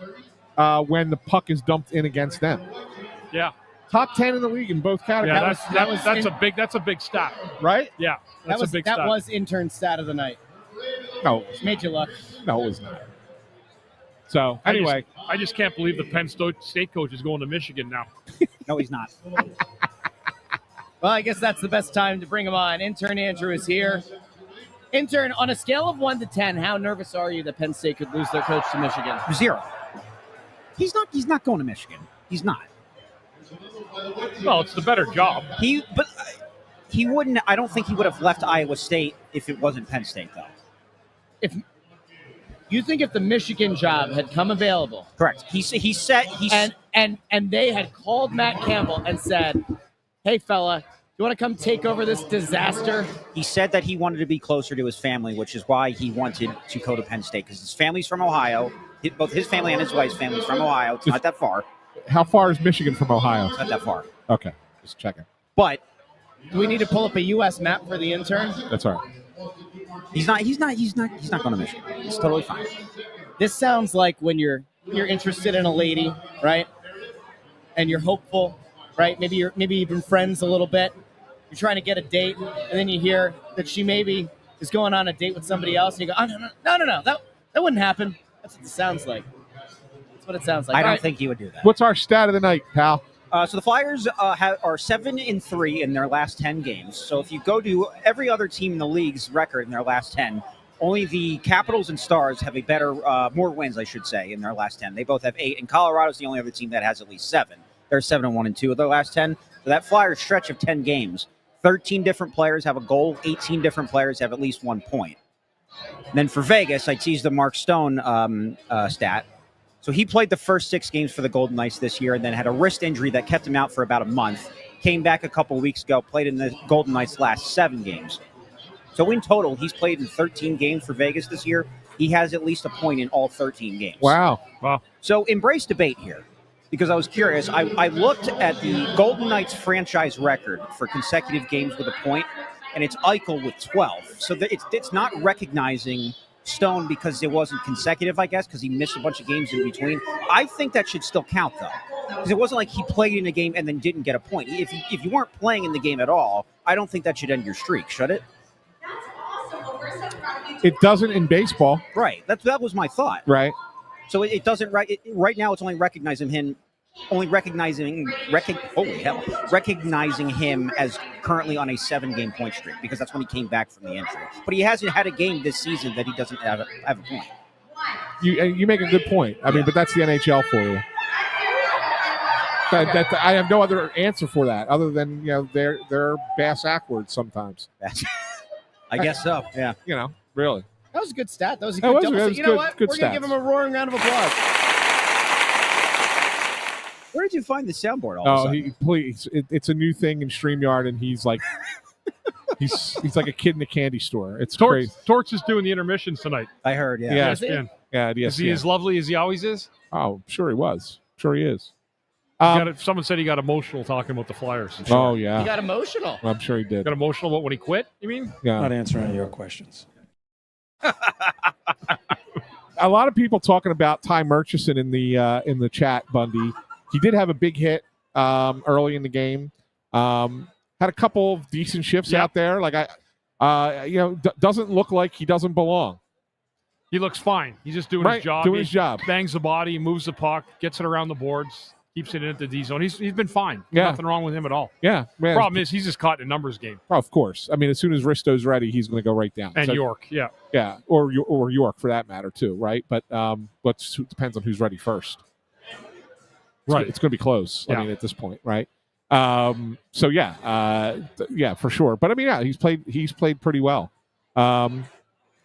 when the puck is dumped in against them. Yeah. Top 10 in the league in both categories. Yeah, that's a big stat, right? Yeah, that's a big stat. That was intern stat of the night. No, made you look. No, it was not. So anyway, I just can't believe the Penn State coach is going to Michigan now. No, he's not. Well, I guess that's the best time to bring him on. Intern Andrew is here. Intern, on a scale of 1 to 10, how nervous are you that Penn State could lose their coach to Michigan? 0. He's not going to Michigan. He's not. Well, it's the better job. He wouldn't. I don't think he would have left Iowa State if it wasn't Penn State, though. If the Michigan job had come available, correct. And they had called Matt Campbell and said, "Hey, fella, you want to come take over this disaster?" He said that he wanted to be closer to his family, which is why he wanted to go to Penn State, because his family's from Ohio. Both his family and his wife's family's from Ohio. It's not that far. How far is Michigan from Ohio? It's not that far. Okay, just checking. But do we need to pull up a U.S. map for the intern? That's all right. He's not going to Michigan. It's totally fine. This sounds like when you're interested in a lady, right? And you're hopeful, right? Maybe you've been friends a little bit. You're trying to get a date, and then you hear that she maybe is going on a date with somebody else, and you go, "Oh no, that wouldn't happen." That's what it sounds like. That's what it sounds like. I don't think he would do that. What's our stat of the night, pal? So the Flyers are 7-3 in their last 10 games. So if you go to every other team in the league's record in their last 10, only the Capitals and Stars have a better, more wins, I should say, in their last 10. They both have 8, and Colorado's the only other team that has at least 7. They're 7-1-2 of their last 10. So that Flyers stretch of 10 games, 13 different players have a goal, 18 different players have at least 1 point. And then for Vegas, I teased the Mark Stone stat. So he played the first 6 games for the Golden Knights this year and then had a wrist injury that kept him out for about a month. Came back a couple weeks ago, played in the Golden Knights' last 7 games. So in total, he's played in 13 games for Vegas this year. He has at least a point in all 13 games. Wow. So embrace debate here, because I was curious. I looked at the Golden Knights franchise record for consecutive games with a point, and it's Eichel with 12. So it's not recognizing Stone because it wasn't consecutive, I guess, because he missed a bunch of games in between. I think that should still count, though, because it wasn't like he played in a game and then didn't get a point. If you weren't playing in the game at all, I don't think that should end your streak, should it? It doesn't in baseball. Right. That was my thought. Right. So it doesn't. Right now, it's only recognizing him as currently on a 7-game point streak, because that's when he came back from the injury. But he hasn't had a game this season that he doesn't have a point. You make a good point. I mean, but that's the NHL for you. I have no other answer for that other than they're bass backwards sometimes. I guess so. Yeah. Really. That was a good stat. That was a good double. That was You know good- what? good We're going to give stats. him a roaring round of applause. Where did you find the soundboard all of a Oh, sudden? please! It's a new thing in StreamYard, and he's like, he's like a kid in a candy store. It's crazy. Torch is doing the intermissions tonight. I heard, yeah. Yeah. ESPN. Yeah, Is he as lovely as he always is? Oh, sure he was. Sure he is. Someone said he got emotional talking about the Flyers. Oh He yeah, got emotional. I'm sure he did. Got emotional about when he quit, you mean? Yeah. Not answering your questions. A lot of people talking about Ty Murchison in the chat, Bundy. He did have a big hit early in the game. Had a couple of decent shifts out there. Like doesn't look like he doesn't belong. He looks fine. He's just doing his job. Doing He his job. Bangs the body, moves the puck, gets it around the boards, keeps it in at the D zone. He's been fine. Yeah. Nothing wrong with him at all. Yeah, man. Problem is he's just caught in a numbers game. Oh, of course. I mean, as soon as Risto's ready, he's going to go right down. And So- York, yeah. Yeah, or York for that matter too, right? But it depends on who's ready first. Right. It's going to be close. Yeah. I mean, at this point, right? So yeah, for sure. But I mean, yeah, he's played pretty well.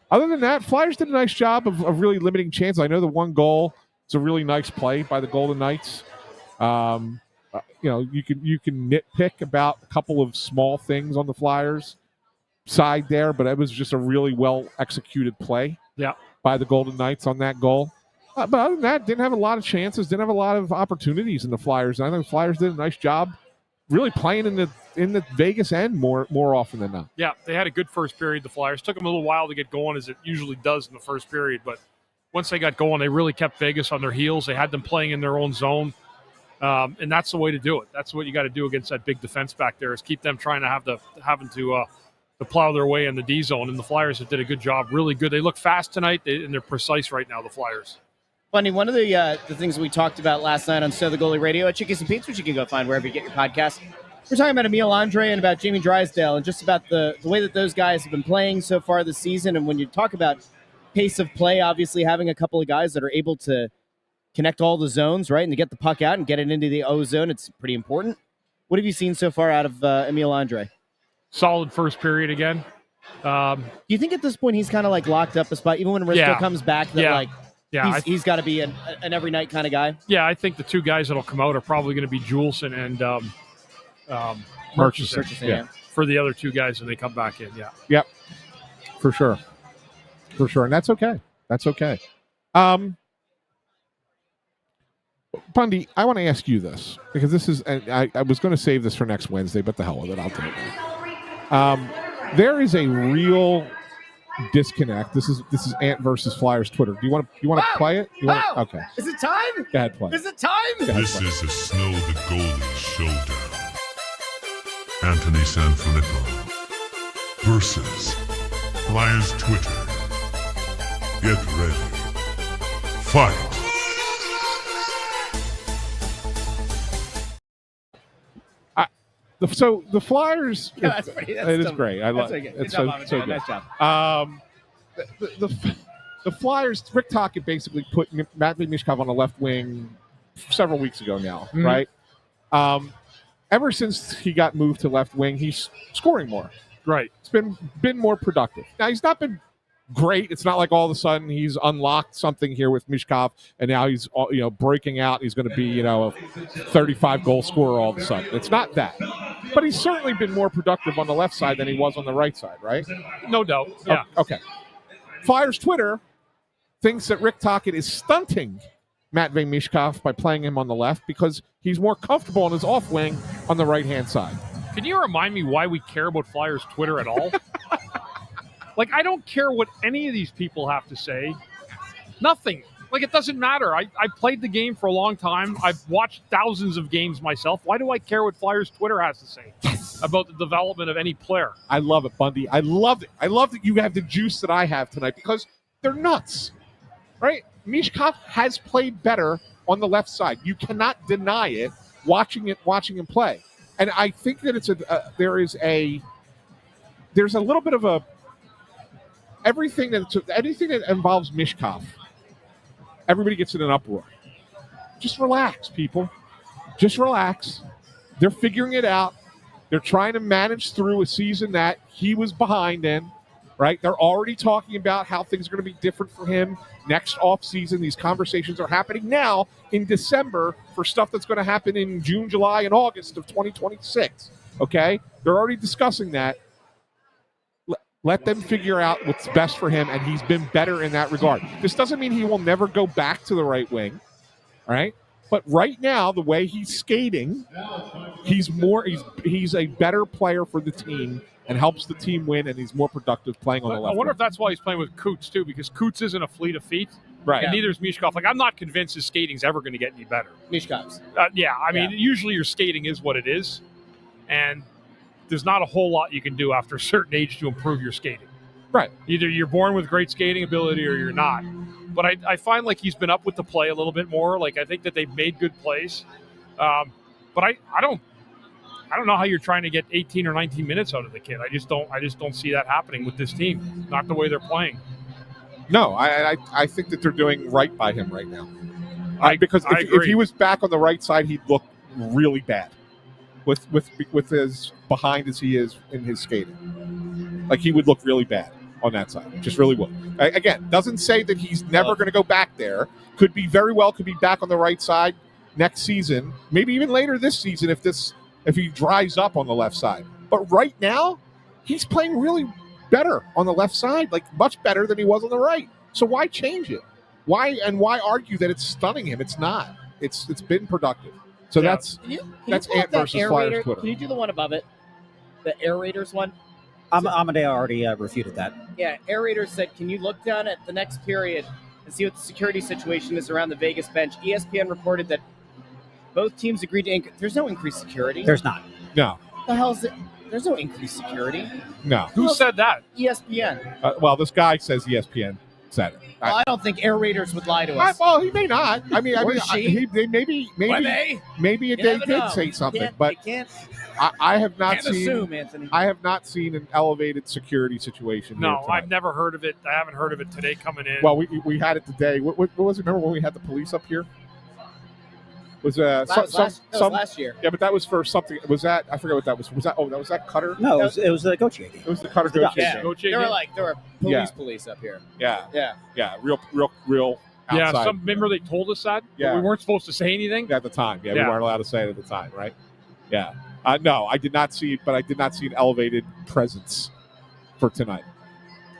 Other than that, Flyers did a nice job of really limiting chances. I know the one goal is a really nice play by the Golden Knights. You can nitpick about a couple of small things on the Flyers side there, but it was just a really well executed play. Yeah. By the Golden Knights on that goal. But other than that, didn't have a lot of chances, didn't have a lot of opportunities in the Flyers. And I think the Flyers did a nice job really playing in the Vegas end more often than not. Yeah, they had a good first period, the Flyers. Took them a little while to get going, as it usually does in the first period. But once they got going, they really kept Vegas on their heels. They had them playing in their own zone. And that's the way to do it. That's what you got to do against that big defense back there, is keep them trying to having to plow their way in the D zone. And the Flyers did a good job, really good. They look fast tonight, and they're precise right now, the Flyers. Bundy, one of the things we talked about last night on So the Goalie Radio at Chickies and Pete's, which you can go find wherever you get your podcast. We're talking about Emile Andre and about Jamie Drysdale and just about the way that those guys have been playing so far this season. And when you talk about pace of play, obviously having a couple of guys that are able to connect all the zones, right, and to get the puck out and get it into the O zone, it's pretty important. What have you seen so far out of Emile Andre? Solid first period again. Do you think at this point he's kind of like locked up a spot, even when Risto comes back, that he's got to be an every night kind of guy? Yeah, I think the two guys that'll come out are probably going to be Juleson and Murchison. Yeah. For the other two guys when they come back in, yeah. Yep. For sure. And that's okay. Bundy, I want to ask you this, because this is, and I was going to save this for next Wednesday, but the hell with it, I'll do it now. There is a real disconnect. This is Ant versus Flyers Twitter. Do you want to play it? Okay. Is it time? Go ahead, play. Is it time? This is a Snow the Goalie showdown. Anthony SanFilippo versus Flyers Twitter. Get ready. Fight. So the Flyers, Yeah, that's pretty. That's it is still- great. I love that's it. okay. It's so good. Nice job. The Flyers, Rick Tocchet basically put Matvei Michkov on the left wing several weeks ago now, right? Ever since he got moved to left wing, he's scoring more. Right. It's been more productive. Now, he's not been great. It's not like all of a sudden he's unlocked something here with Michkov, and now he's breaking out. He's going to be a 35-goal scorer all of a sudden. It's not that. But he's certainly been more productive on the left side than he was on the right side, right? No doubt. Yeah. Okay. Flyers Twitter thinks that Rick Tocchet is stunting Matvei Michkov by playing him on the left because he's more comfortable on his off wing on the right-hand side. Can you remind me why we care about Flyers Twitter at all? Like, I don't care what any of these people have to say. Nothing. Like, it doesn't matter. I played the game for a long time. I've watched thousands of games myself. Why do I care what Flyers Twitter has to say about the development of any player? I love it, Bundy. I love it. I love that you have the juice that I have tonight because they're nuts, right? Michkov has played better on the left side. You cannot deny it watching him play. And I think that there's a little bit of a anything that involves Michkov, everybody gets in an uproar. Just relax, people. Just relax. They're figuring it out. They're trying to manage through a season that he was behind in, right? They're already talking about how things are going to be different for him next offseason. These conversations are happening now in December for stuff that's going to happen in June, July, and August of 2026, okay? They're already discussing that. Let them figure out what's best for him, and he's been better in that regard. This doesn't mean he will never go back to the right wing, right? But right now, the way he's skating, he's a better player for the team and helps the team win, and he's more productive playing on the left. I wonder wing. if that's why he's playing with Coots, too, because Coots isn't a fleet of feet. Right. And neither is Mishkov. Like, I'm not convinced his skating's ever going to get any better. Mishkov's. I mean, usually your skating is what it is, and there's not a whole lot you can do after a certain age to improve your skating. Right. Either you're born with great skating ability or you're not. But I find like he's been up with the play a little bit more. Like I think that they've made good plays. But I don't know how you're trying to get 18 or 19 minutes out of the kid. I just don't see that happening with this team. Not the way they're playing. No, I think that they're doing right by him right now. Because I if agree. he was back on the right side, he'd look really bad with as behind as he is in his skating. Like he would look really bad on that side. Just really would. Again, doesn't say that he's never going to go back there. Could be back on the right side next season, maybe even later this season if he dries up on the left side. But right now, he's playing really better on the left side, like much better than he was on the right. So why change it? Why argue that it's stunning him? It's not. It's been productive. So that's Ant versus Flyers Twitter. Can you do the one above it? The Air Raiders one? Amadeo already refuted that. Yeah, Air Raiders said, can you look down at the next period and see what the security situation is around the Vegas bench? ESPN reported that both teams agreed to there's no increased security. There's not. No. The hell's it? There's no increased security. No. Who said that? ESPN. Well, this guy says ESPN said it. Well, I don't think Air Raiders would lie to us. Well, he may not. Maybe You they never did know. say You something, can't- but you can't I have not seen. assume, Anthony. I have not seen an elevated security situation. No, here tonight. I've never heard of it. I haven't heard of it today coming in. Well, we had it today. What was it? Remember when we had the police up here? Was last year. Yeah, but that was for something. Was that? I forget what that was. Was that Cutter? No, it was the Gauthier game. It was the Cutter the Ducks. Gauthier game. There were police up here. Yeah. Real yeah, outside. remember they told us that? Yeah. But we weren't supposed to say anything? At the time. Yeah, Yeah. we weren't allowed to say it at the time, right? Yeah. No, I did not see an elevated presence for tonight.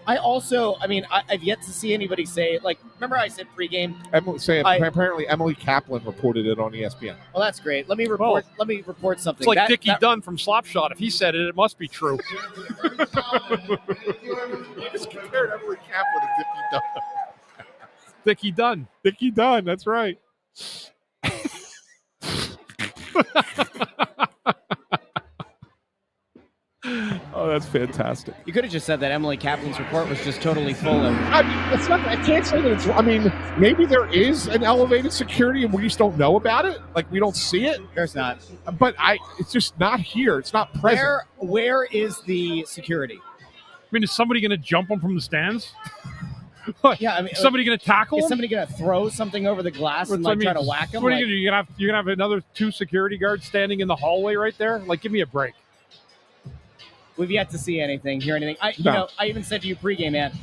I've yet to see anybody say, like, remember I said pregame? Apparently Emily Kaplan reported it on ESPN. Well, that's great. Let me report something. It's like Dickie Dunn from Slapshot. If he said it, it must be true. You just compared Emily Kaplan to Dickie Dunn. Dickie Dunn. Dickie Dunn, that's right. Oh, that's fantastic. You could have just said that Emily Kaplan's report was just totally full of. I can't say that it's. I mean, maybe there is an elevated security and we just don't know about it. Like we don't see it. There's not. But it's just not here. It's not present. Where is the security? I mean, is somebody going to jump him from the stands? Yeah, I mean, is somebody going to tackle him? Is somebody going to throw something over the glass and try to whack him? What are you going to do? You're going to have another 2 security guards standing in the hallway right there? Like, give me a break. We've yet to see anything, hear anything. I even said to you pregame, man,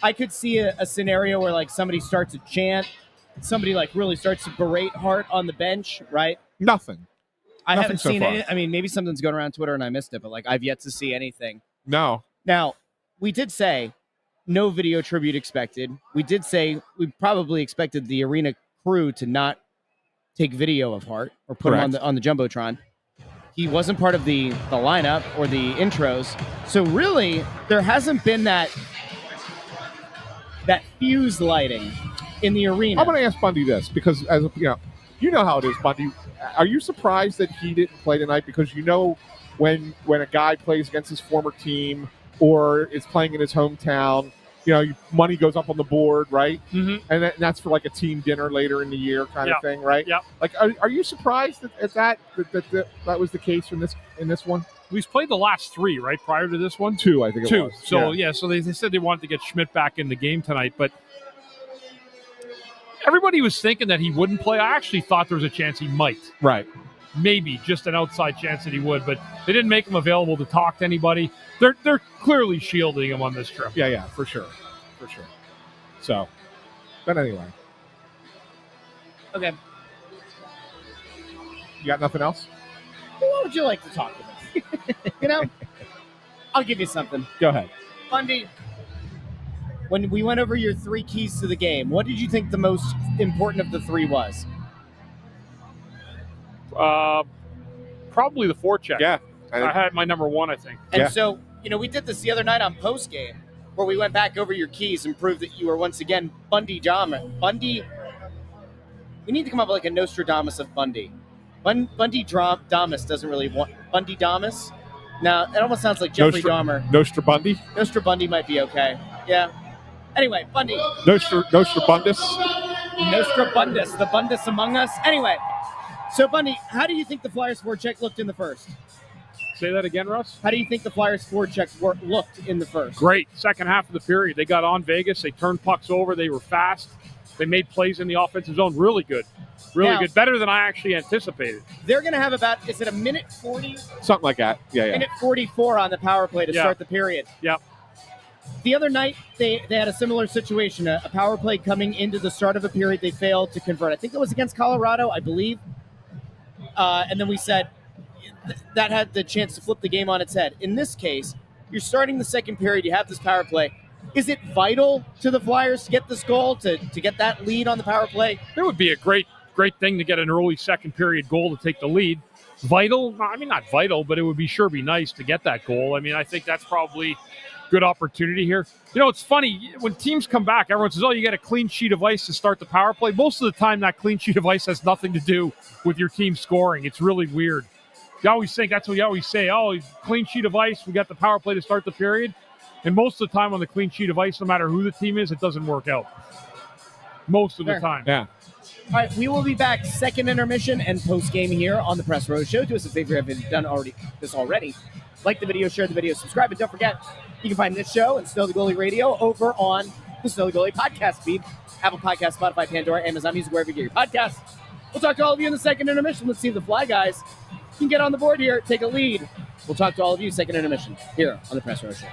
I could see a scenario where like somebody starts a chant, somebody like really starts to berate Hart on the bench, right? Nothing. I haven't so seen far. any. I mean, maybe something's going around Twitter and I missed it, but like I've yet to see anything. No. Now, we did say no video tribute expected. We did say we probably expected the arena crew to not take video of Hart or put him on the Jumbotron. He wasn't part of the lineup or the intros. So really, there hasn't been that fuse lighting in the arena. I'm going to ask Bundy this because, as you know how it is, Bundy. Are you surprised that he didn't play tonight? Because when a guy plays against his former team or is playing in his hometown, money goes up on the board, right? Mm-hmm. And that's for like a team dinner later in the year kind of thing, right? Yeah. Like, are you surprised that was the case in this one? We've played the last 3, right, prior to this one? 2, I think it was. So, so they said they wanted to get Schmidt back in the game tonight. But everybody was thinking that he wouldn't play. I actually thought there was a chance he might. Right. Maybe just an outside chance that he would, but they didn't make him available to talk to anybody. They're clearly shielding him on this trip. Yeah, for sure. So, but anyway. Okay. You got nothing else? What would you like to talk about? I'll give you something. Go ahead. Bundy, when we went over your 3 keys to the game, what did you think the most important of the 3 was? Probably the forecheck. Yeah. I had my number 1, I think. And so, we did this the other night on Postgame, where we went back over your keys and proved that you were once again Bundy dominant. Bundy, we need to come up with like a Nostradamus of Bundy. Bundy Damas doesn't really want Bundy Damas. Now, it almost sounds like Jeffrey Dahmer. Nostra Bundy? Nostra Bundy might be okay. Yeah. Anyway, Bundy. Nostra Bundus? Nostra Bundus, the Bundus among us. Anyway, so Bundy, how do you think the Flyers forecheck looked in the first? Say that again, Russ? How do you think the Flyers forecheck looked in the first? Great. Second half of the period. They got on Vegas. They turned pucks over. They were fast. They made plays in the offensive zone. Really good. Really good. Better than I actually anticipated. They're going to have about, is it a minute 40? Something like that. Yeah. Minute 44 on the power play to start the period. Yep. The other night, they had a similar situation. A power play coming into the start of a period they failed to convert. I think it was against Colorado, I believe. And then we said that had the chance to flip the game on its head. In this case, you're starting the second period. You have this power play. Is it vital to the Flyers to get this goal, to get that lead on the power play? It would be a great thing to get an early second period goal to take the lead. Vital? I mean, not vital, but it would be nice to get that goal. I mean, I think that's probably good opportunity here. It's funny. When teams come back, everyone says, you get a clean sheet of ice to start the power play. Most of the time, that clean sheet of ice has nothing to do with your team scoring. It's really weird. You always think, that's what you always say, clean sheet of ice, we got the power play to start the period. And most of the time on the clean sheet of ice, no matter who the team is, it doesn't work out. Most of the time. Yeah. All right, we will be back second intermission and post-game here on the Press Row Show. Do us a favor if you've done this already. Like the video, share the video, subscribe, and don't forget, you can find this show and Snow the Goalie Radio over on the Snow the Goalie podcast feed. Apple Podcasts, Spotify, Pandora, Amazon Music, wherever you get your podcasts. We'll talk to all of you in the second intermission. Let's see if the Fly Guys can get on the board here, take a lead. We'll talk to all of you second intermission here on the Press Row Show.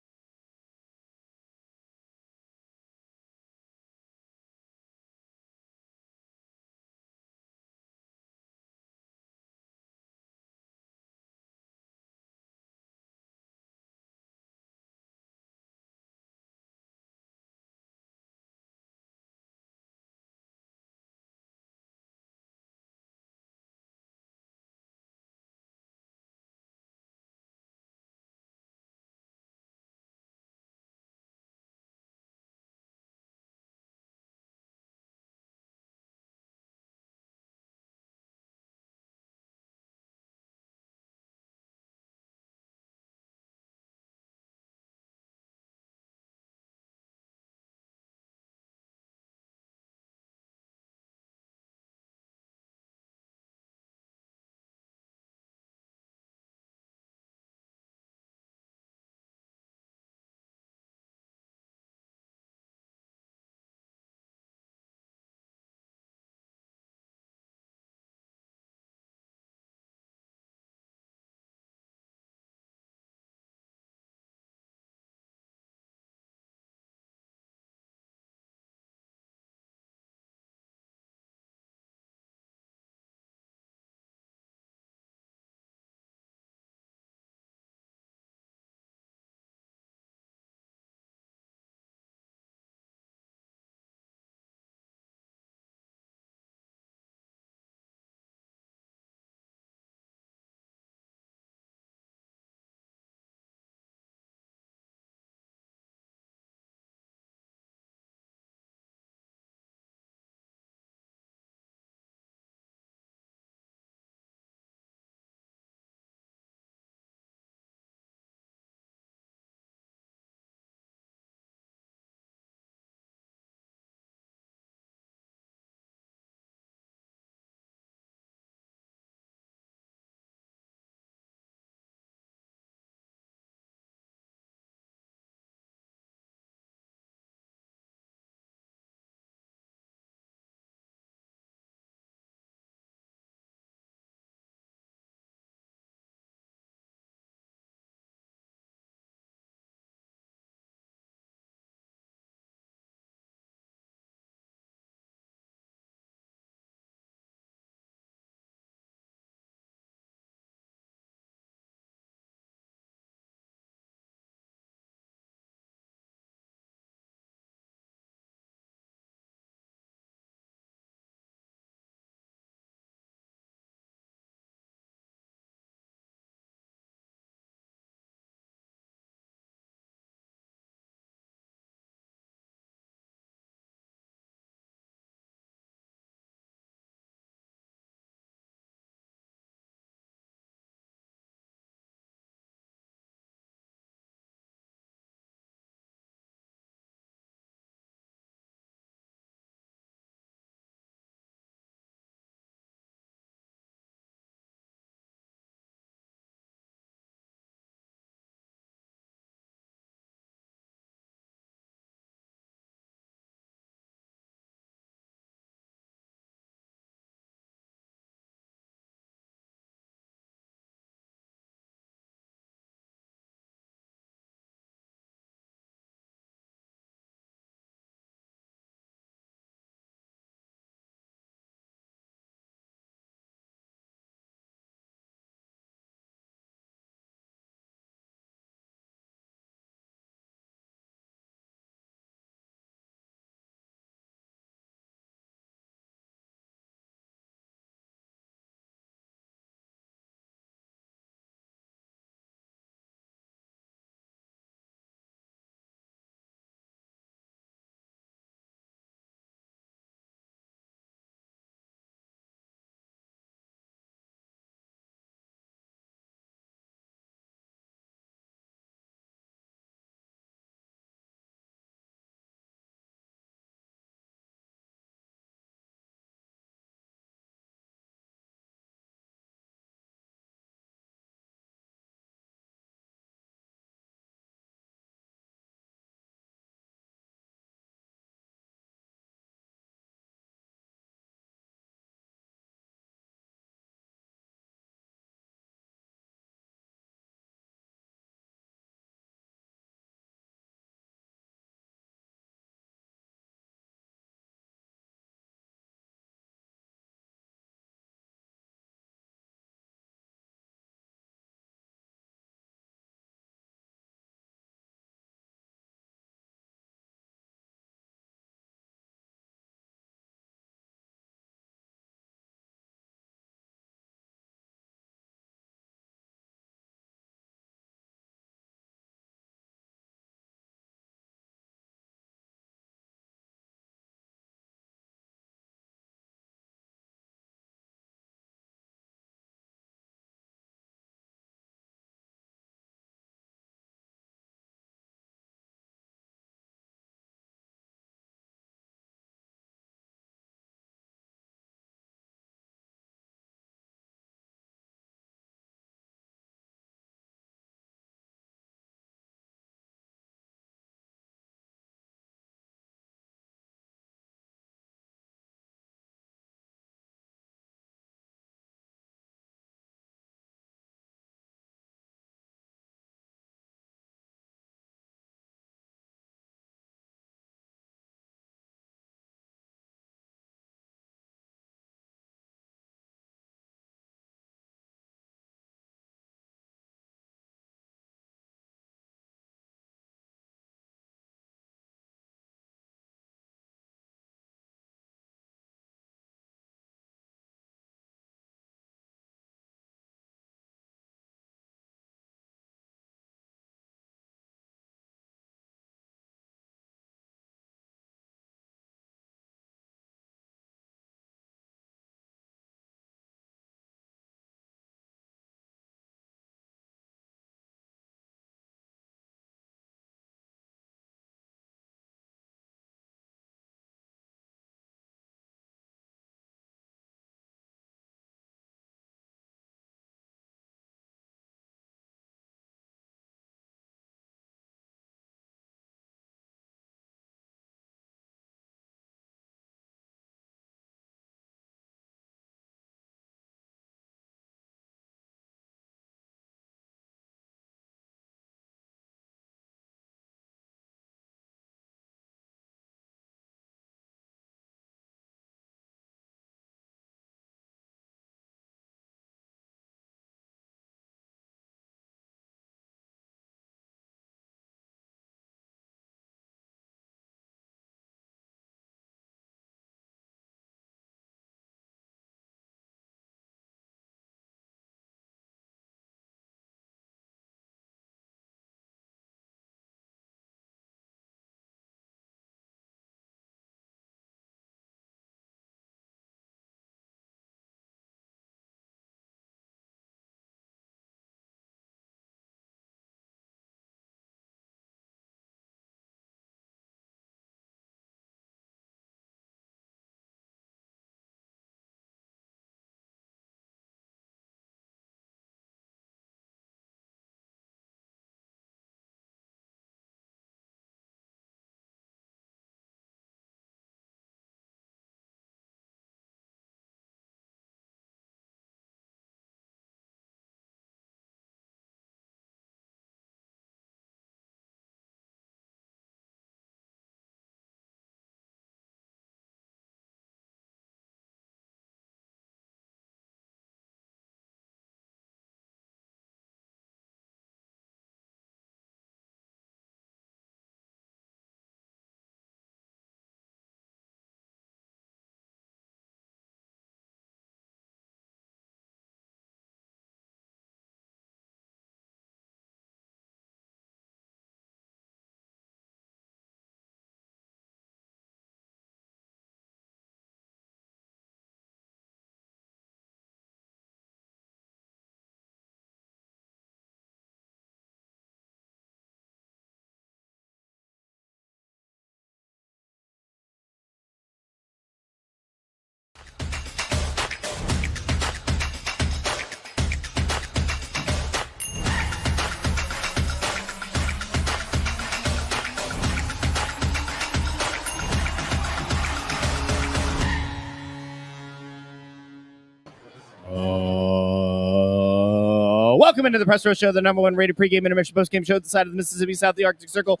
Welcome into the Press Row Show, the number one rated pregame intermission postgame show at the side of the Mississippi, south of the Arctic Circle,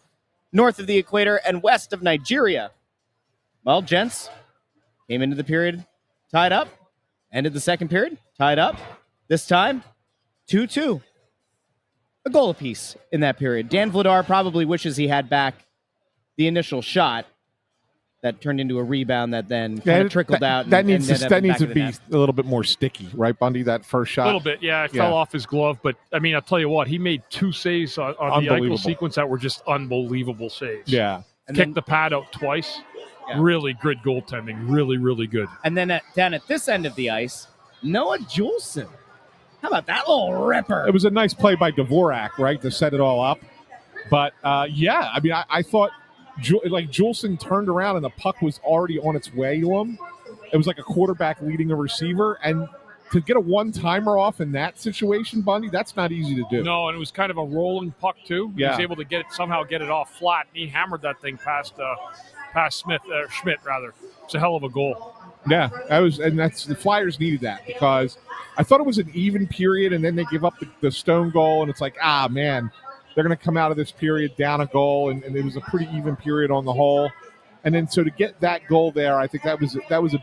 north of the equator, and west of Nigeria. Well, gents, came into the period tied up, ended the second period tied up. This time, 2-2. A goal apiece in that period. Dan Vladar probably wishes he had back the initial shot that turned into a rebound that then kind of trickled out. That needs to be net. a little bit more sticky, right, Bundy? That first shot, A little bit, yeah. It fell off his glove, but I mean, I'll tell you what, he made 2 saves on the Eichel sequence that were just unbelievable saves. Yeah, and kicked the pad out twice. Yeah. Really good goaltending. Really, really good. And then down at this end of the ice, Noah Juleson. How about that little ripper? It was a nice play by Dvorak, right, to set it all up. But yeah, I mean, I thought. Juleson turned around and the puck was already on its way to him. It was like a quarterback leading a receiver. And to get a one-timer off in that situation, Bundy, that's not easy to do. No, and it was kind of a rolling puck, too. He was able to somehow get it off flat, and he hammered that thing past Schmidt, rather. It's a hell of a goal. Yeah, the Flyers needed that because I thought it was an even period, and then they give up the Stone goal, and it's like, man, they're going to come out of this period down a goal, and it was a pretty even period on the whole. And then so to get that goal there, I think that was a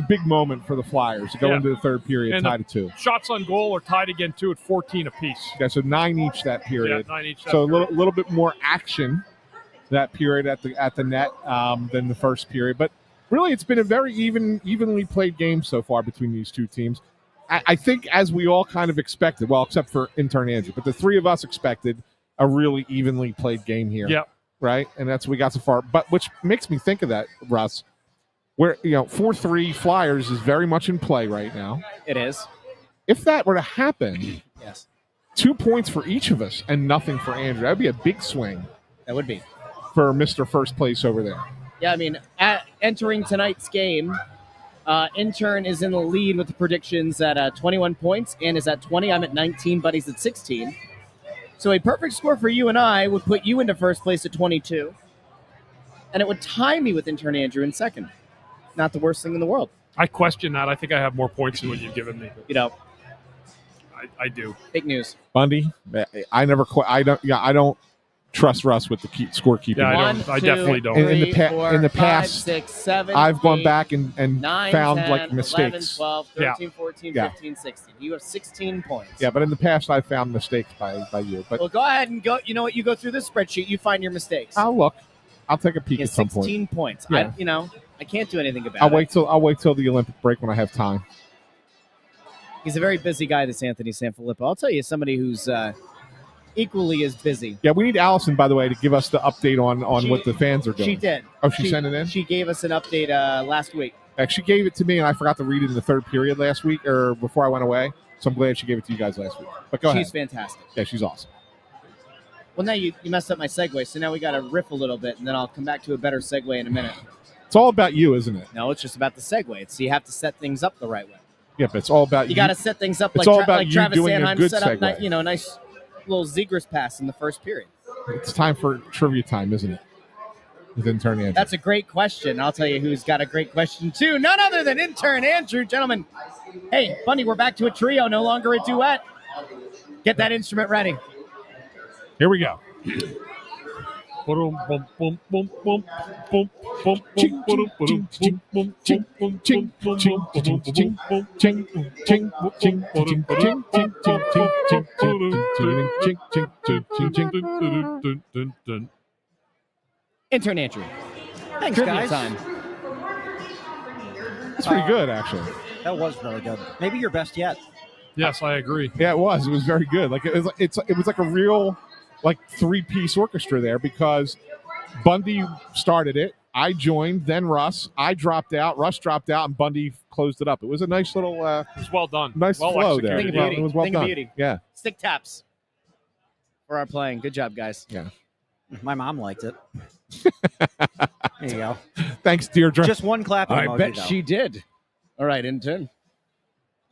big moment for the Flyers to go into the third period tied at 2. Shots on goal are tied again too at 14 apiece. Yeah, so 9 each that period. Yeah, 9 each. So a little bit more action that period at the net than the first period, but really it's been a very evenly played game so far between these two teams. I think as we all kind of expected, well, except for intern Andrew, but the three of us expected a really evenly played game here. Yep. Right? And that's what we got so far. But which makes me think of that, Russ, where, 4-3 Flyers is very much in play right now. It is. If that were to happen, yes, 2 points for each of us and nothing for Andrew. That would be a big swing. That would be. For Mr. First Place over there. Yeah, I mean, entering tonight's game, intern is in the lead with the predictions at 21 points and is at 20. I'm at 19. Buddy's at 16. So a perfect score for you and I would put you into first place at 22. And it would tie me with intern Andrew in second. Not the worst thing in the world. I question that. I think I have more points than what you've given me. I do. Big news. Bundy, I don't trust Russ with the scorekeeping. Yeah, I definitely don't. In the past, 5, 6, 7, I've 8, gone back and 9, found 10, like mistakes. 11, 12, 13, 14, 15, 16. You have 16 points. Yeah, but in the past, I've found mistakes by you. But well, go ahead and go. You know what? You go through this spreadsheet. You find your mistakes. I'll look. I'll take a peek at some point. 16 points. Yeah. I can't do anything about it. I'll wait till the Olympic break when I have time. He's a very busy guy, this Anthony SanFilippo. I'll tell you, somebody who's equally as busy. Yeah, we need Allison, by the way, to give us the update on what the fans are doing. She did. Oh, she sent it in? She gave us an update last week. She gave it to me, and I forgot to read it in the third period last week or before I went away. So I'm glad she gave it to you guys last week. But go ahead. She's fantastic. Yeah, she's awesome. Well, now you messed up my segue, so now we got to riff a little bit, and then I'll come back to a better segue in a minute. It's all about you, isn't it? No, it's just about the segue. You have to set things up the right way. Yeah, but it's all about you. You got to set things up it's like, all about like you Travis doing Sanheim a good set up, segue. a nice little Zegras pass in the first period. It's time for trivia time, isn't it? With intern Andrew. That's a great question. I'll tell you who's got a great question, too. None other than intern Andrew. Gentlemen, hey, Bundy, we're back to a trio, no longer a duet. Get that instrument ready. Here we go. Intern Andrew. Thanks, Trivia guys. time. That's pretty good, actually. That was really good. Maybe your best yet. Yes, I agree. Yeah, it was. It was very good. Like it was like a real three-piece orchestra there because Bundy started it. I joined, then Russ. I dropped out. Russ dropped out, and Bundy closed it up. It was a nice little. It was well done. Nice flow there. Thing of beauty. It was well Thing done. of beauty. Yeah. Stick taps for our playing. Good job, guys. Yeah. My mom liked it. There you go. Thanks, Deirdre. Just one clapping emoji, I bet though. she did. All right, intern.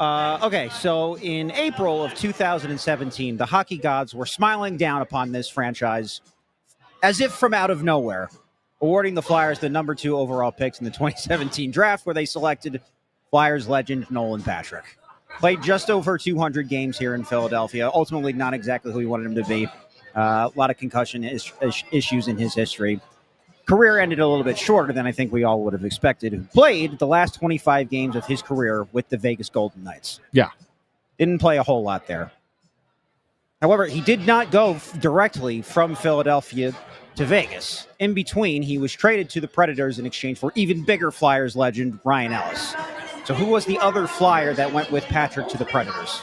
Okay, so in April of 2017, the hockey gods were smiling down upon this franchise as if from out of nowhere, awarding the Flyers the number 2 overall picks in the 2017 draft, where they selected Flyers legend Nolan Patrick. Played just over 200 games here in Philadelphia. Ultimately, not exactly who we wanted him to be. A lot of concussion issues in his history. Career ended a little bit shorter than I think we all would have expected. Played the last 25 games of his career with the Vegas Golden Knights. Yeah. Didn't play a whole lot there. However, he did not go directly from Philadelphia to Vegas. In between, he was traded to the Predators in exchange for even bigger Flyers legend, Ryan Ellis. So who was the other Flyer that went with Patrick to the Predators?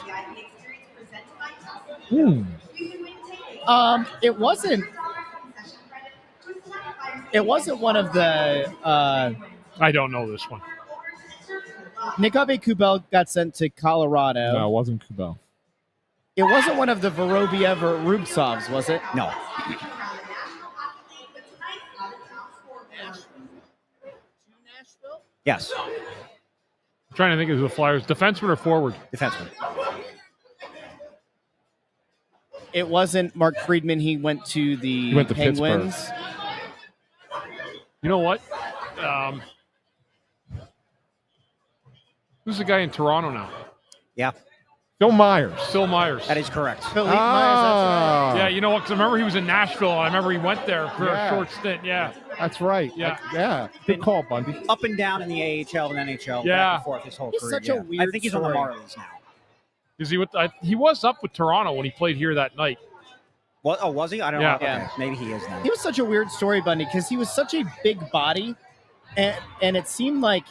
It wasn't one of the I don't know this one. Nikave Kubel got sent to Colorado. No, it wasn't Kubel. It wasn't one of the Vorobiev or Rubtsovs, was it? No. Yes. I'm trying to think of the Flyers. Defenseman or forward? Defenseman. It wasn't Mark Friedman. He went to the Penguins. Pittsburgh. You know what? Who's the guy in Toronto now? Yeah, Phil Myers. Phil Myers. that is correct. Philippe Myers, that's right. Yeah, you know what? Because I remember he was in Nashville. I remember he went there for a short stint. Yeah. That's right. Yeah. Good call, Bundy. Up and down in the AHL and NHL. Yeah. Back and forth his whole He's career. such a weird I think he's on the story. Marlies now. Is he with? He was up with Toronto when he played here that night. What? Oh, was he? I don't Yeah. know. Yeah. Okay. Maybe he is now. He was such a weird story, Bundy, because he was such a big body, and it seemed like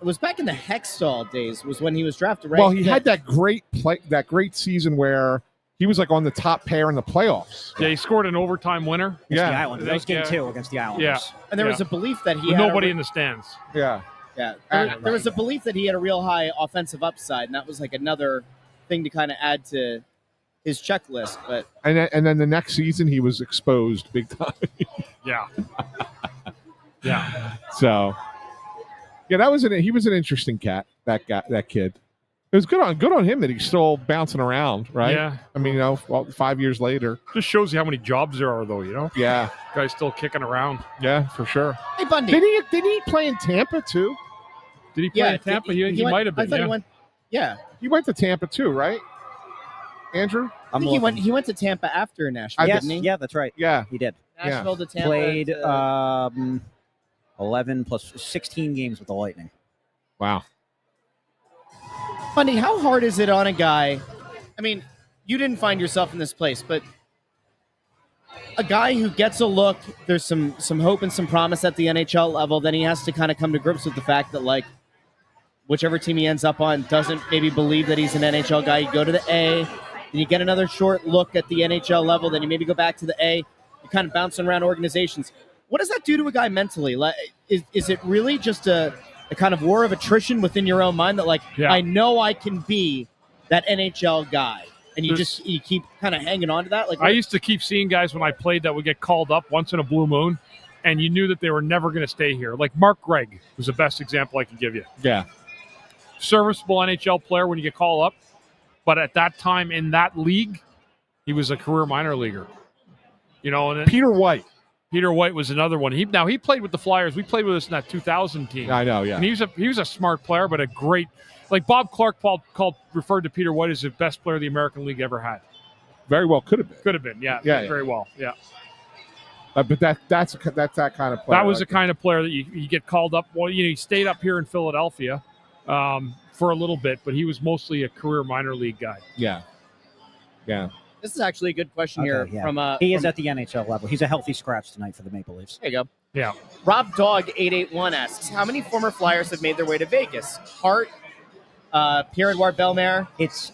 it was back in the Hextall days was when he was drafted, right? Well, he had that great season where he was like on the top pair in the playoffs. Yeah, he scored an overtime winner Against the Islanders. That was game Yeah. 2 against the Islanders. Yeah. and there was a belief that he with had nobody in the stands. Yeah. there was a belief that he had a real high offensive upside, and that was like another thing to kind of add to his checklist. But And then the next season he was exposed big time. Yeah. Yeah. So yeah, he was an interesting cat. That kid. It was good on him that he's still bouncing around, right? Yeah. I mean, 5 years later. Just shows you how many jobs there are, though. You know, Yeah. guy's still kicking around. Yeah, for sure. hey, Bundy, Did he play in Tampa too? Did he play in Tampa? He went- might have I been. thought Yeah. he went. Yeah, He went to Tampa too, right? Andrew? I think he went to Tampa after Nashville, Yes, didn't he? yeah, that's right. Yeah. He did. Nashville to Tampa. Played to- 11 plus 16 games with the Lightning. Wow. Bundy, how hard is it on a guy? I mean, you didn't find yourself in this place, but a guy who gets a look, there's some hope and some promise at the NHL level, then he has to kind of come to grips with the fact that, like, whichever team he ends up on doesn't maybe believe that he's an NHL guy. You go to the A, then you get another short look at the NHL level, then you maybe go back to the A. You're kind of bouncing around organizations. What does that do to a guy mentally? Like, is it really just a kind of war of attrition within your own mind that, like, I know I can be that NHL guy, and you keep kind of hanging on to that? Like, I used to keep seeing guys when I played that would get called up once in a blue moon, and you knew that they were never going to stay here. Like Mark Gregg was the best example I could give you. Yeah. Serviceable NHL player when you get called up, but at that time in that league, he was a career minor leaguer. You know, and Peter White. Peter White was another one. He played with the Flyers. We played with us in that 2000 team. I know, yeah. And he was a smart player, but a great, like Bob Clark referred to Peter White as the best player the American League ever had. Very well could have been. Could have been, yeah. Yeah, Very well, yeah. But that's that kind of player. That was the kind of player that you get called up. Well, he stayed up here in Philadelphia for a little bit, but he was mostly a career minor league guy. Yeah. Yeah. this is actually a good question here from he is at the NHL level. He's a healthy scratch tonight for the Maple Leafs. There you go. Yeah. Rob Dog 881 asks, how many former Flyers have made their way to Vegas? Hart, Pierre-Edouard Bellemare.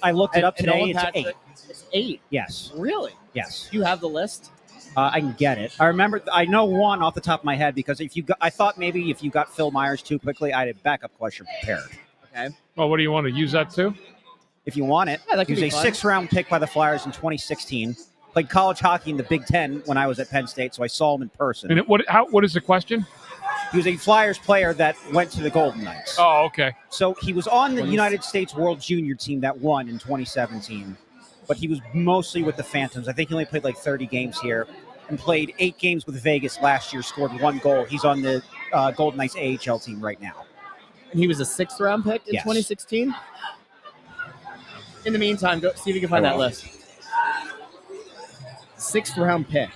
I looked it up and today. Nolan It's Patrick. 8. It's 8. Yes. Really? Yes. You have the list? I can get it. I know one off the top of my head because I thought maybe if you got Phil Myers too quickly, I had a backup question prepared. Okay. Well, what do you want to use that to? If you want it, that he could was be a fun. 6th round pick by the Flyers in 2016. Played college hockey in the Big Ten when I was at Penn State, so I saw him in person. And what is the question? He was a Flyers player that went to the Golden Knights. Oh, okay. So he was on the United States World Junior team that won in 2017, but he was mostly with the Phantoms. I think he only played like 30 games here and played 8 games with Vegas last year, scored 1 goal. He's on the Golden Knights AHL team right now. And he was a 6th round pick in Yes. 2016? In the meantime, go see if you can find that list. 6th round pick.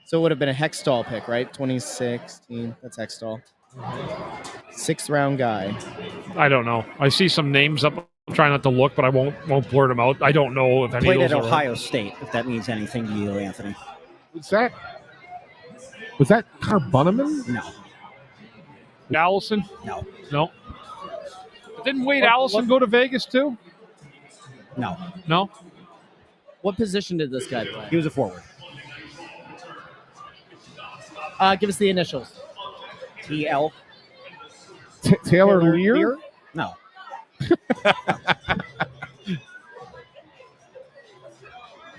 So it would have been a Hextall pick, right? 2016. That's Hextall. 6th round guy. I don't know. I see some names up. I'm trying not to look, but I won't blurt them out. I don't know if any Played of those at are Ohio State, if that means anything to you, Anthony. Was that Connor Bunneman? No. Allison? No. No. Didn't Wade Allison go to Vegas too? No. No. What position did this guy play? He was a forward. Give us the initials. TL? Taylor Lear? No.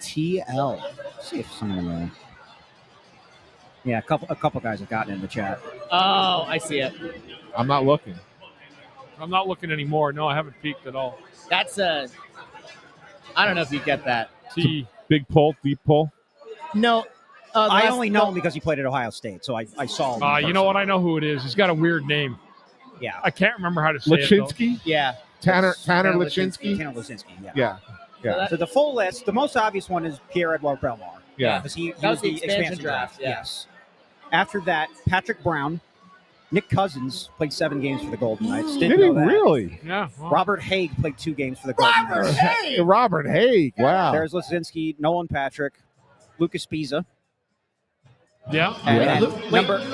TL. Let's see if someone. Yeah, a couple guys have gotten in the chat. Oh, I see it. I'm not looking. I'm not looking anymore. No, I haven't peeked at all. That's a. I don't know if you get that. Big pull, deep pull. No. I only know him because he played at Ohio State, so I saw him. You know what? I know who it is. He's got a weird name. Yeah. I can't remember how to say it. Lachinsky? Yeah. Tanner Lachinsky? Tanner Lachinsky, Yeah. Yeah. So the full list, the most obvious one is Pierre-Edouard Bellemare. Yeah. Because he That was was the expansion draft, yeah. Yes. After that, Patrick Brown, Nick Cousins played 7 games for the Golden Knights. Did he really? Yeah. Well, Robert Haig played 2 games for the Golden Knights. Robert Haig. Wow. There's Lazinski, Nolan Patrick, Lucas Pisa. yeah. Yeah.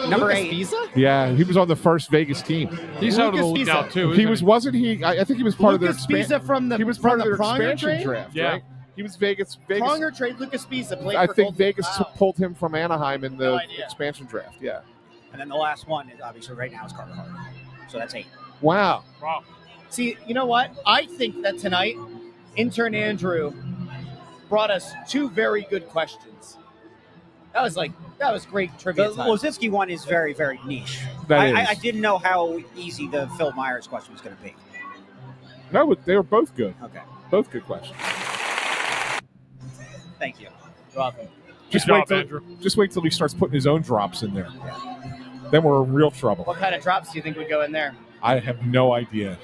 Number 8. Pisa? Yeah, he was on the first Vegas team. He's out of the Lucas league Pisa. now too. He isn't was, wasn't he? I think he was part Lucas of their Pisa from the he was part of their Pronger expansion trade? draft, Yeah. right? He was Vegas. Pronger trade Lucas Pisa played I for think Golden. Vegas Wow. pulled him from Anaheim in No the idea. expansion draft. Yeah. And then the last one is obviously right now is Carter Hart. So that's 8. Wow. Wow. See, you know what? I think that tonight, intern Andrew brought us 2 very good questions. That was great trivia The time. Lazinski one is very, very niche. That is. I didn't know how easy the Phil Myers question was going to be. No, they were both good. Okay. Both good questions. Thank you. You're welcome. Just Good wait job, till Andrew. just wait till he starts putting his own drops in there. Then we're in real trouble. What kind of drops do you think would go in there? I have no idea.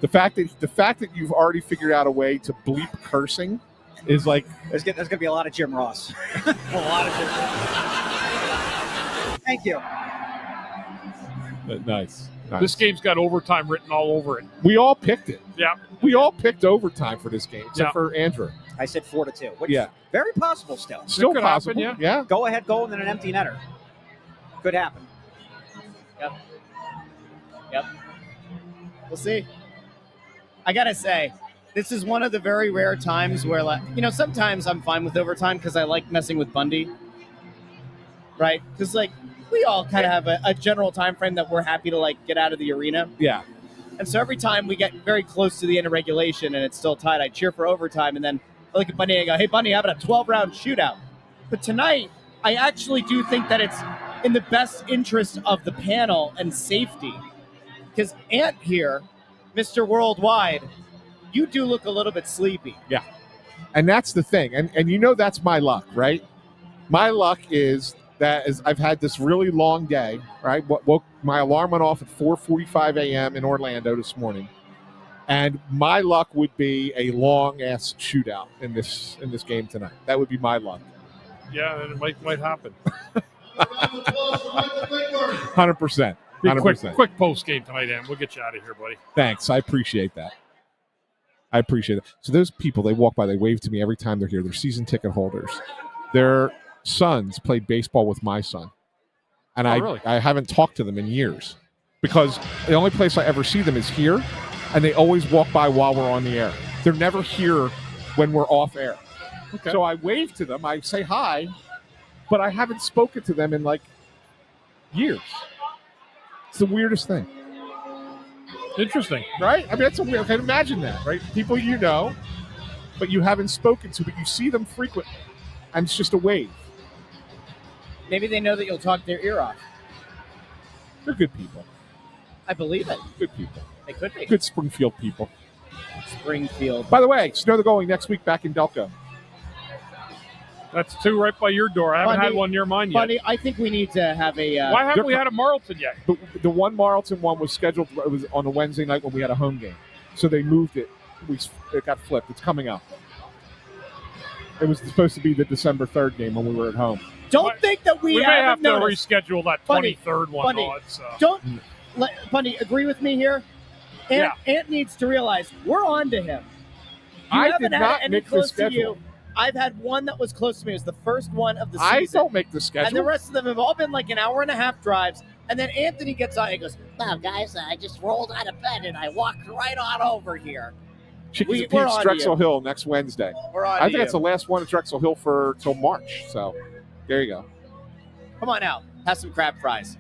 The fact that you've already figured out a way to bleep cursing is like There's going to be a lot of Jim Ross. A lot of different. Thank you. nice. This game's got overtime written all over it. We all picked it. Yeah. We all picked overtime for this game, except Yeah. for Andrew. I said 4-2. Which Yeah. very possible still. Still could possible. happen, Yeah. Go ahead goal and then an empty netter. Could happen. Yep. We'll see. I gotta say, this is one of the very rare times where, like, sometimes I'm fine with overtime because I like messing with Bundy, right? Because we all kind of have a general time frame that we're happy to get out of the arena, Yeah. and so every time we get very close to the end of regulation and it's still tied, I cheer for overtime, and then I look at Bundy and I go, "Hey, Bundy, how about a 12-round shootout?" But tonight, I actually do think that it's in the best interest of the panel and safety. Because Ant here, Mr. Worldwide, you do look a little bit sleepy. Yeah. And that's the thing. And that's my luck, right? My luck is I've had this really long day, right? My alarm went off at 4:45 a.m. in Orlando this morning. And my luck would be a long-ass shootout in this game tonight. That would be my luck. Yeah, and it might happen. 100%. Be 100%. quick post game tonight, and we'll get you out of here, buddy. Thanks. I appreciate that. So those people, they walk by, they wave to me every time they're here. They're season ticket holders. Their sons played baseball with my son. And really? I haven't talked to them in years because the only place I ever see them is here, and they always walk by while we're on the air. They're never here when we're off air. Okay. So I wave to them. I say hi, but I haven't spoken to them in years. It's the weirdest thing. Interesting. Right? I mean, that's I can imagine that, right? People but you haven't spoken to, but you see them frequently, and it's just a wave. Maybe they know that you'll talk their ear off. They're good people. I believe it. Good people. They could be. Good Springfield people. Springfield. By the way, Snow the Goalie next week back in Delco. That's 2 right by your door. I haven't Bundy, had one near mine yet. Bundy, I think we need to have a. Why haven't we had a Marlton yet? The one Marlton one was scheduled. It was on a Wednesday night when we had a home game, so they moved it. It got flipped. It's coming up. It was supposed to be the December 3rd game when we were at home. Don't think that We may have to noticed. reschedule that Bundy, 23rd one. Bundy, though. It's, Don't, Bundy, agree with me here. Ant needs to realize we're on to him. I did not any make the close to schedule. you. I've had one that was close to me. It was the first one of the season. I don't make the schedule. And the rest of them have all been like an hour and a half drives. And then Anthony gets on and goes, "Wow, guys, I just rolled out of bed and I walked right on over here." Chickies and we're Pete's, on Drexel to you. Hill next Wednesday. We're on I to think you. that's the last one at Drexel Hill till March. So there you go. Come on out. Have some crab fries.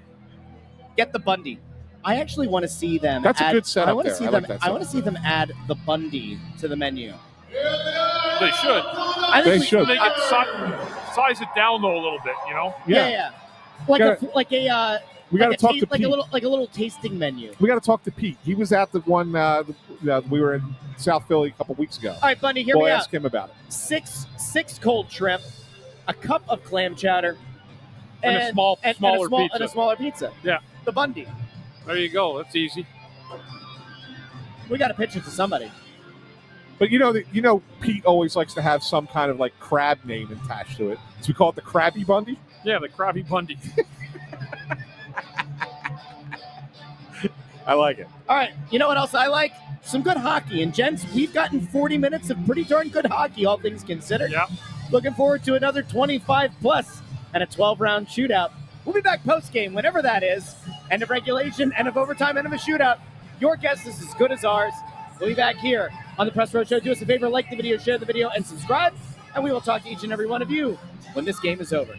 Get the Bundy. I actually want to see them. That's a good setup I want to there. see I them. like that I want to setup. see them add the Bundy to the menu. they should. I think They we- should. Make it size it down though a little bit. You know. Yeah. Like We got to talk to like Pete. a little tasting menu. We got to talk to Pete. He was at the one we were in South Philly a couple weeks ago. All right, Bundy, hear We'll me out. ask him about it. Six cold shrimp, a cup of clam chowder, And a smaller pizza. And a smaller pizza. Yeah. The Bundy. There you go. That's easy. We got to pitch it to somebody. But Pete always likes to have some kind of like crab name attached to it. So we call it the Krabby Bundy. Yeah, the Krabby Bundy. I like it. All right, you know what else I like? Some good hockey. And gents, we've gotten 40 minutes of pretty darn good hockey, all things considered. Yeah. Looking forward to another 25 plus and a 12-round shootout. We'll be back post-game, whenever that is. End of regulation, end of overtime, end of a shootout. Your guess is as good as ours. We'll be back here on the Press Row Show. Do us a favor, like the video, share the video, and subscribe. And we will talk to each and every one of you when this game is over.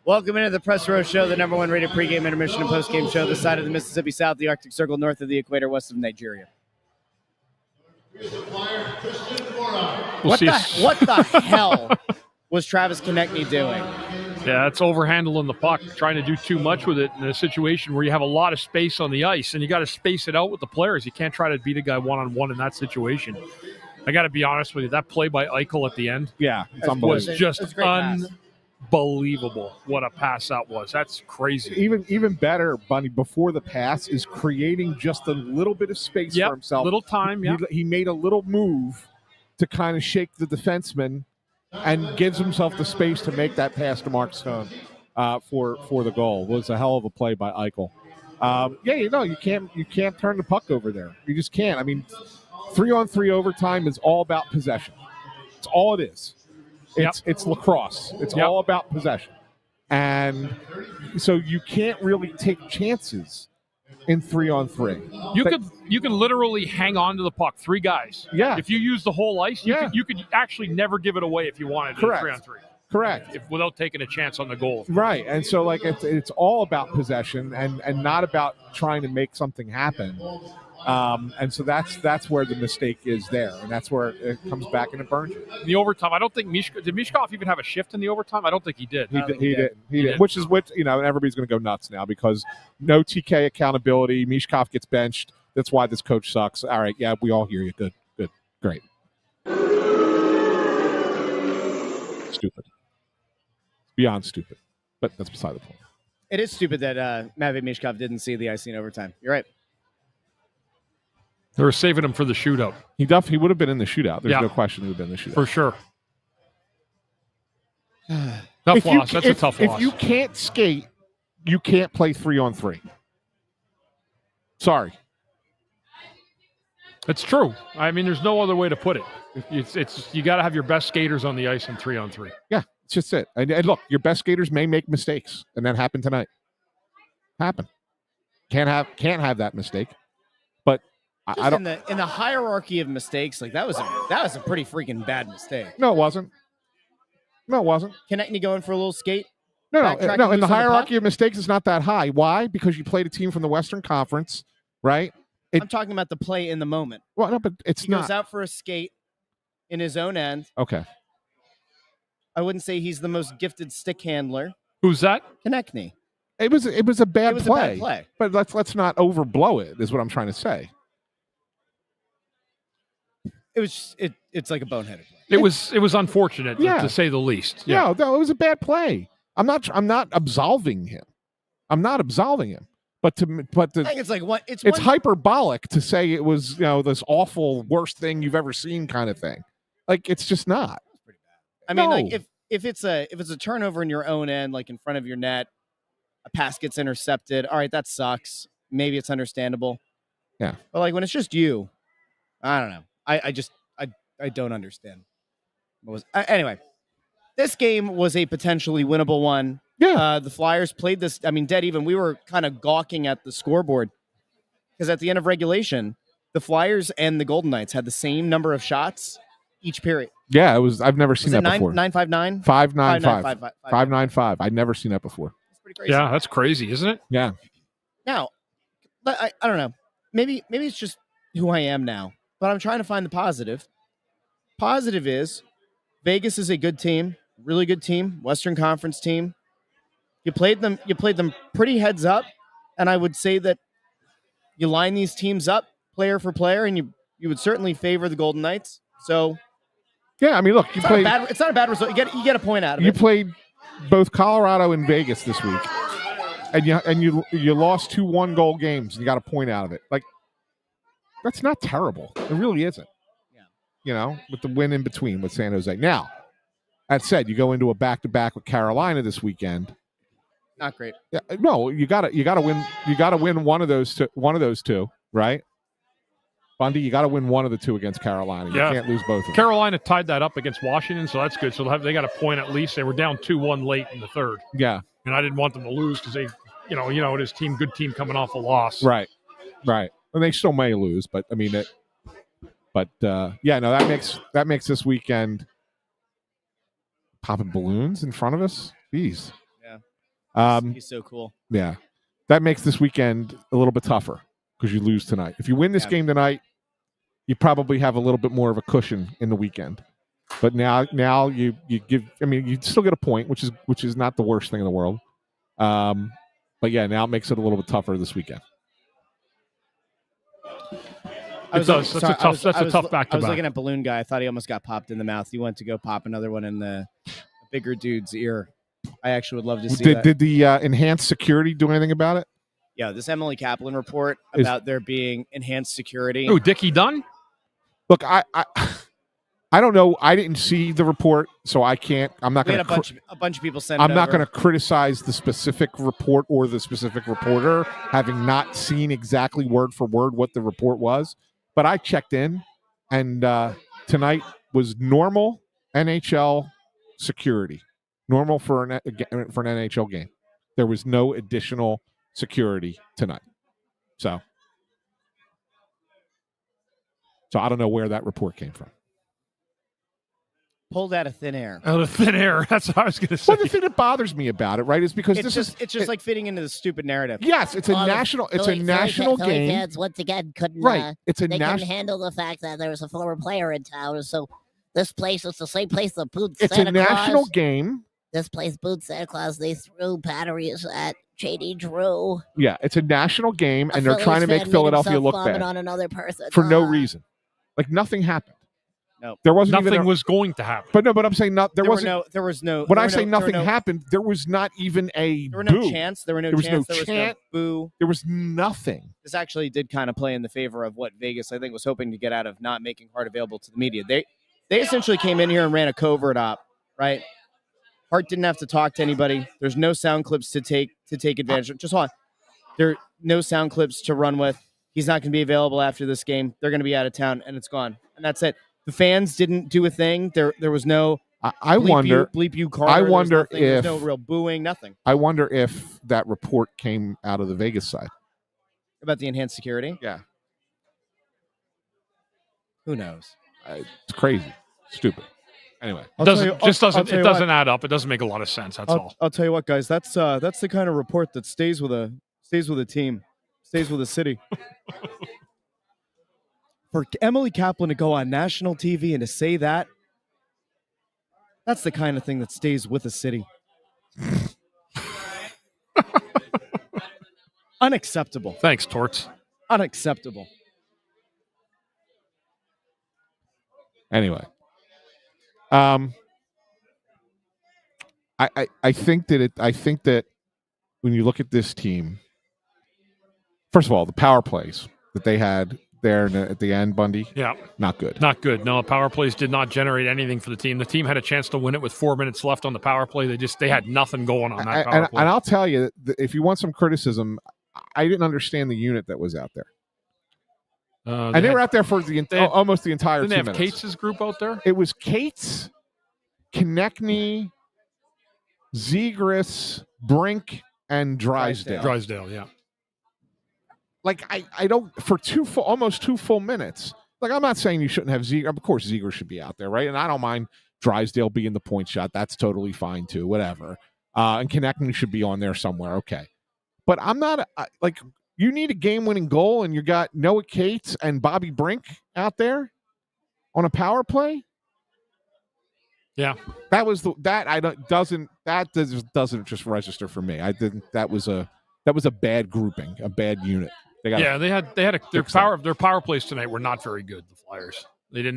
Welcome into the Press Row Show, the number one rated pregame, intermission, and postgame show this side of the Mississippi, south the Arctic Circle, north of the equator, west of Nigeria. What the hell was Travis Konechny doing? Yeah, that's overhandling the puck, trying to do too much with it in a situation where you have a lot of space on the ice, and you got to space it out with the players. You can't try to beat a guy one-on-one in that situation. I got to be honest with you, that play by Eichel at the end was just unbelievable. What a pass that was. That's crazy. Even better, Bundy, before the pass is creating just a little bit of space for himself. Little time, He made a little move to kind of shake the defenseman and gives himself the space to make that pass to Mark Stone for the goal. It was a hell of a play by Eichel. You can't turn the puck over there. You just can't. I mean, 3-on-3 overtime is all about possession. It's all it is. It's lacrosse. It's all about possession. And so you can't really take chances in 3-on-3. You can literally hang on to the puck, 3 guys. Yeah. If you use the whole ice, you could actually never give it away if you wanted Correct. in 3-on-3. Correct. Without taking a chance on the goal. Right. And so like it's all about possession and not about trying to make something happen. And so that's where the mistake is there, and that's where it comes back and it burns you. The overtime, I don't think did Mishkov even have a shift in the overtime? I don't think he did. He did. Which is what and everybody's going to go nuts now because no TK accountability. Mishkov gets benched. That's why this coach sucks. All right, yeah, we all hear you. Good, great. Stupid. Beyond stupid, but that's beside the point. It is stupid that Matvei Mishkov didn't see the icing overtime. You're right. They were saving him for the shootout. He would have been in the shootout. There's no question he would have been in the shootout. For sure. Tough loss. That's a tough loss. If you can't skate, you can't play 3-on-3. Sorry. It's true. I mean, there's no other way to put it. It's you got to have your best skaters on the ice in 3-on-3. Yeah, it's just it. And look, your best skaters may make mistakes, and that happened tonight. Happened. Can't have that mistake. But I don't. In the hierarchy of mistakes, like that was a pretty freaking bad mistake. No, it wasn't. Konechny going for a little skate. No. In the hierarchy of mistakes, it's not that high. Why? Because you played a team from the Western Conference, right? I'm talking about the play in the moment. Well, no, but he goes out for a skate in his own end. Okay. I wouldn't say he's the most gifted stick handler. Who's that? Konechny. It was a bad play. A bad play. But let's not overblow it. Is what I'm trying to say. It's like a boneheaded play. It was unfortunate to say the least. Yeah. No, it was a bad play. I'm not absolving him. But I think it's like what it's hyperbolic to say it was this awful worst thing you've ever seen kind of thing. Like it's just not. It's pretty bad. I mean, like if it's a turnover in your own end, like in front of your net, a pass gets intercepted. All right, that sucks. Maybe it's understandable. Yeah. But like when it's just you, I don't know. I don't understand. Anyway, this game was a potentially winnable one. Yeah. The Flyers played this. I mean, dead even. We were kind of gawking at the scoreboard because at the end of regulation, the Flyers and the Golden Knights had the same number of shots each period. Yeah, it was. I've never seen that before. 9-5-9? 5-9-5. 5-9-5. I'd never seen that before. That's pretty crazy. Yeah, that's crazy, isn't it? Yeah. Now, I don't know. Maybe it's just who I am now. But I'm trying to find the positive. Positive is Vegas is a good team, really good team, Western Conference team. You played them pretty heads up, and I would say that you line these teams up player for player, and you would certainly favor the Golden Knights. So yeah, I mean, look, it's not a bad result. You get a point out of it. You played both Colorado and Vegas this week, and you lost 2 1-goal games, and you got a point out of it. Like that's not terrible. It really isn't. Yeah. With the win in between with San Jose. Now, that said, you go into a back-to-back with Carolina this weekend. Not great. Yeah, no, you gotta win. You gotta win one of those two, right? Bundy, you gotta win one of the two against Carolina. You can't lose both of them. Carolina tied that up against Washington, so that's good. So they got a point at least. They were down 2-1 late in the third. Yeah, and I didn't want them to lose because they, his team, good team coming off a loss. Right. And they still may lose, but I mean it. But that makes this weekend popping balloons in front of us. Jeez. Yeah. He's so cool. Yeah, that makes this weekend a little bit tougher because you lose tonight. If you win this game tonight, you probably have a little bit more of a cushion in the weekend. But now you give. I mean, you still get a point, which is not the worst thing in the world. But yeah, now it makes it a little bit tougher this weekend. That's a tough back-to-back. I was looking at Balloon Guy. I thought he almost got popped in the mouth. He went to go pop another one in the bigger dude's ear. I actually would love to see that. Did the enhanced security do anything about it? Yeah, this Emily Kaplan report about there being enhanced security. Oh, Dickie Dunn? Look, I don't know. I didn't see the report, so I can't. I'm not going to. A bunch of people sent. I'm not going to criticize the specific report or the specific reporter, having not seen exactly word for word what the report was. But I checked in, and tonight was normal NHL security, normal for an NHL game. There was no additional security tonight, so I don't know where that report came from. Pulled out of thin air. Out of thin air. That's what I was going to say. Well, the thing that bothers me about it, right, is because it's just like fitting into the stupid narrative. Yes, it's a national game. Fans once again couldn't. Couldn't handle the fact that there was a former player in town. So this place is the same place that booed Santa Claus. It's a national game. This place booed Santa Claus. They threw batteries at JD Drew. Yeah, it's a national game, and they're trying to make Philadelphia look bad on another person for no reason. Like nothing happened. No, there wasn't. Nothing was going to happen. But I'm saying there was no. When I say nothing happened, there was not even a. There were no chants. There was no boo. There was nothing. This actually did kind of play in the favor of what Vegas, I think, was hoping to get out of not making Hart available to the media. They essentially came in here and ran a covert op, right? Hart didn't have to talk to anybody. There's no sound clips to take advantage of. Just hold on. There are no sound clips to run with. He's not going to be available after this game. They're going to be out of town, and it's gone. And that's it. The fans didn't do a thing. There was no bleep you card. I wonder if there's no real booing, nothing. I wonder if that report came out of the Vegas side. About the enhanced security? Yeah. Who knows? It's crazy. Stupid. Anyway. It doesn't add up. It doesn't make a lot of sense. That's all. I'll tell you what, guys. That's the kind of report that stays with a team, stays with a city. For Emily Kaplan to go on national TV and to say that's the kind of thing that stays with a city. Unacceptable. Thanks, Torts. Unacceptable. Anyway. I think that when you look at this team, first of all, the power plays that they had there at the end, Bundy. Yeah. Not good. Not good. No, power plays did not generate anything for the team. The team had a chance to win it with 4 minutes left on the power play. They had nothing going on that power play. And I'll tell you, if you want some criticism, I didn't understand the unit that was out there. And they were out there for almost the entire 2 minutes. Didn't they have Cates' group out there? It was Cates, Konechny, Zegras, Brink, and Drysdale. Drysdale, yeah. Like I don't for almost 2 full minutes. Like I'm not saying you shouldn't have Zegras. Of course, Zegras should be out there, right? And I don't mind Drysdale being the point shot. That's totally fine too. Whatever. And Konechny should be on there somewhere. Okay, but I'm not like you need a game-winning goal, and you got Noah Cates and Bobby Brink out there on a power play. Yeah, doesn't just register for me. I didn't. That was a bad grouping, a bad unit. Their power plays tonight were not very good. The Flyers.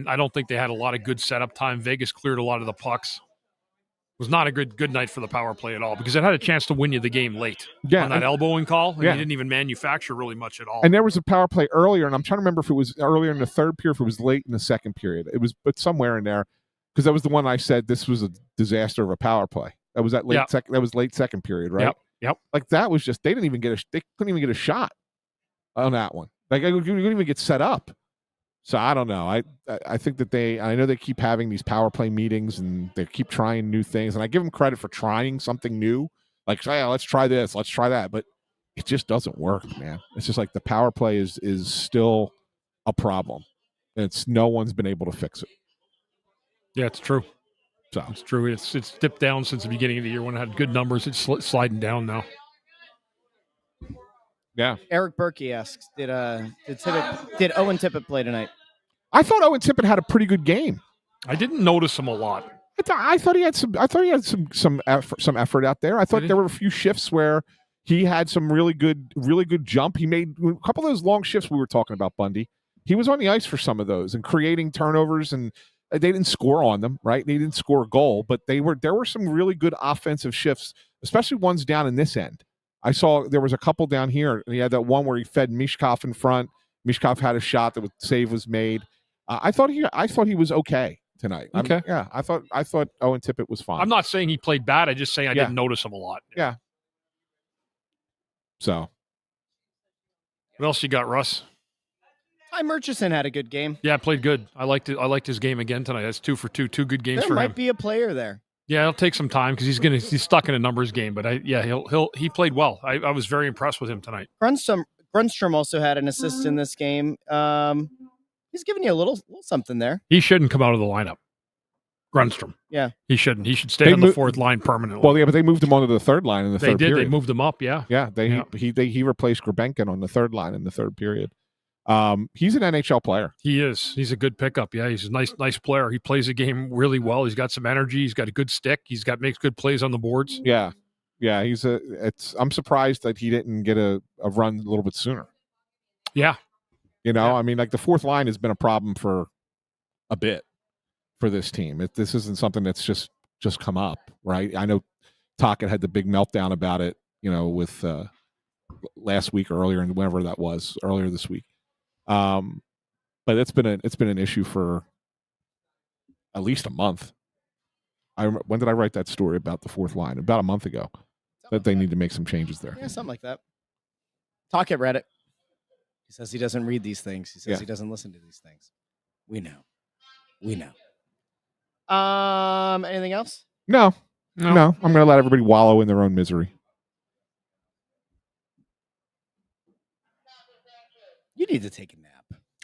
I don't think they had a lot of good setup time. Vegas cleared a lot of the pucks. It was not a good night for the power play at all because it had a chance to win you the game late. Yeah, on that elbowing call, and you didn't even manufacture really much at all. And there was a power play earlier, and I'm trying to remember if it was earlier in the third period, if it was late in the second period. It was, but somewhere in there, because that was the one I said this was a disaster of a power play. That was that late second period, right? Yep. Like that was just they couldn't even get a shot on that one. Like you couldn't even get set up. So I don't know. I think that I know they keep having these power play meetings and they keep trying new things, and I give them credit for trying something new. Like, hey, let's try this, let's try that, but it just doesn't work, man. It's just like the power play is still a problem. No one's been able to fix it. Yeah, it's true. So It's true. It's dipped down since the beginning of the year when it had good numbers. It's sliding down now. yeah, Eric Berkey asks, did Owen Tippett play tonight? I thought Owen Tippett had a pretty good game. I didn't notice him a lot. I thought he had some effort out there. I thought there were a few shifts where he had some really good jump. He made a couple of those long shifts we were talking about, Bundy. He was on the ice for some of those and creating turnovers, and they didn't score on them, right? They didn't score a goal, but there were some really good offensive shifts, especially ones down in this end. I saw there was a couple down here. He had that one where he fed Mishkov in front. Mishkov had a shot that save was made. I thought he was okay tonight. Okay. I thought Owen Tippett was fine. I'm not saying he played bad. I just saying I didn't notice him a lot. Yeah. So. What else you got, Russ? Ty Murchison had a good game. Yeah, played good. I liked it. I liked his game again tonight. That's 2 for 2. 2 good games for him. There might be a player there. Yeah, it'll take some time because he's stuck in a numbers game. But he played well. I was very impressed with him tonight. Grunstrom also had an assist in this game. He's giving you a little something there. He shouldn't come out of the lineup. Grunstrom. Yeah. He shouldn't. He should stay on the fourth line permanently. Well, yeah, but they moved him onto the third line in the third period. They moved him up, yeah. Yeah, he replaced Grabenkin on the third line in the third period. He's an NHL player. He is. He's a good pickup. Yeah, he's a nice player. He plays the game really well. He's got some energy. He's got a good stick. Makes good plays on the boards. Yeah. Yeah, I'm surprised that he didn't get a run a little bit sooner. Yeah. I mean, like the fourth line has been a problem for a bit for this team. This isn't something that's just come up, right? I know Tocchet had the big meltdown about it, with last week or earlier, and whenever that was, earlier this week. But it's been an issue for at least a month. When did I write that story about the fourth line? About a month ago. That they need to make some changes there. Yeah, something like that. Tocchet read it. He says he doesn't read these things. He says he doesn't listen to these things. We know. Anything else? No. I'm going to let everybody wallow in their own misery. You need to take a nap.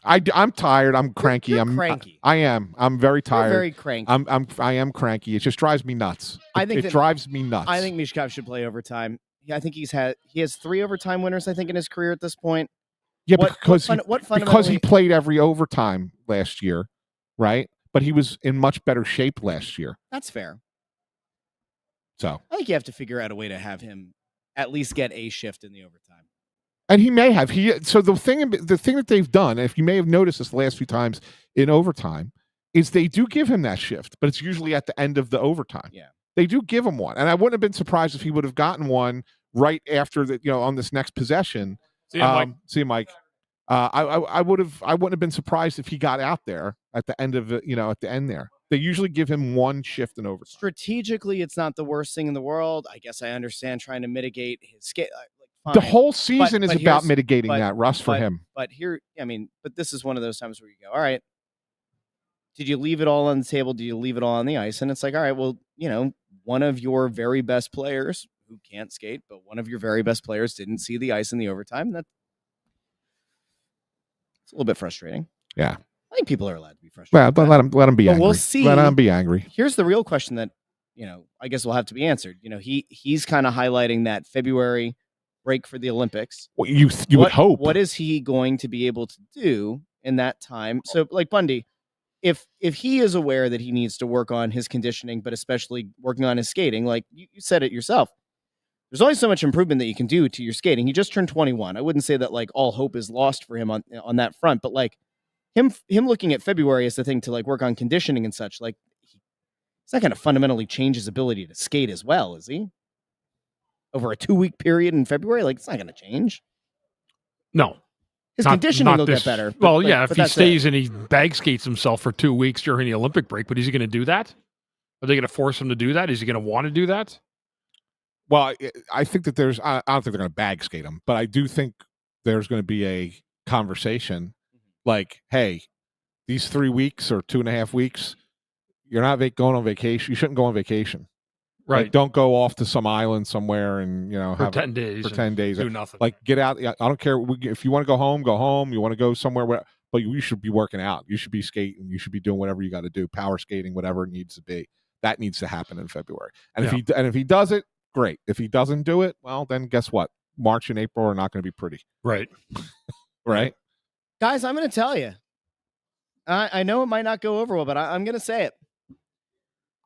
I'm tired. I'm cranky. You're cranky. I am. I'm very tired. You're very cranky. I am cranky. It just drives me nuts. It drives me nuts. I think Mishkov should play overtime. I think he has 3 overtime winners, I think, in his career at this point. Yeah, because he played every overtime last year, right? But he was in much better shape last year. That's fair. So I think you have to figure out a way to have him at least get a shift in the overtime. And he may have. So the thing that they've done, if you may have noticed this the last few times in overtime, is they do give him that shift, but it's usually at the end of the overtime. Yeah. They do give him one. And I wouldn't have been surprised if he would have gotten one right after on this next possession. See you, Mike. I wouldn't have been surprised if he got out there at the end of it, at the end there. They usually give him one shift in overtime. Strategically, it's not the worst thing in the world. I guess I understand trying to mitigate his scale. The whole season is about mitigating that, Russ, for him. But this is one of those times where you go, all right, did you leave it all on the table? Do you leave it all on the ice? And it's like, all right, well, one of your very best players who can't skate, but one of your very best players didn't see the ice in the overtime. It's a little bit frustrating. Yeah. I think people are allowed to be frustrated. Well, let him be angry. We'll see. Let him be angry. Here's the real question that, I guess will have to be answered. He's kind of highlighting that February break for the Olympics. Well, you would hope. What is he going to be able to do in that time? So, like Bundy, if he is aware that he needs to work on his conditioning, but especially working on his skating, like you said it yourself, there's only so much improvement that you can do to your skating. He just turned 21. I wouldn't say that like all hope is lost for him on that front, but like him looking at February as the thing to like work on conditioning and such, like it's not going to fundamentally change his ability to skate as well, is he? Over a 2-week period in February, like it's not going to change. No, his conditioning will get better. Well, yeah, if he stays and he bag skates himself for 2 weeks during the Olympic break, but is he going to do that? Are they going to force him to do that? Is he going to want to do that? Well, I think that I don't think they're going to bag skate him, but I do think there's going to be a conversation like, hey, these 3 weeks or 2.5 weeks, you're not going on vacation. You shouldn't go on vacation. Right. Like, don't go off to some island somewhere and, for 10 days. For 10 days. Do nothing. Like, get out. I don't care. If you want to go home, go home. You want to go somewhere, but you should be working out. You should be skating. You should be doing whatever you got to do. Power skating, whatever it needs to be. That needs to happen in February. And if he does it, great. If he doesn't do it, well, then guess what? March and April are not going to be pretty. Right. Right. Guys, I'm going to tell you. I know it might not go over well, but I'm going to say it.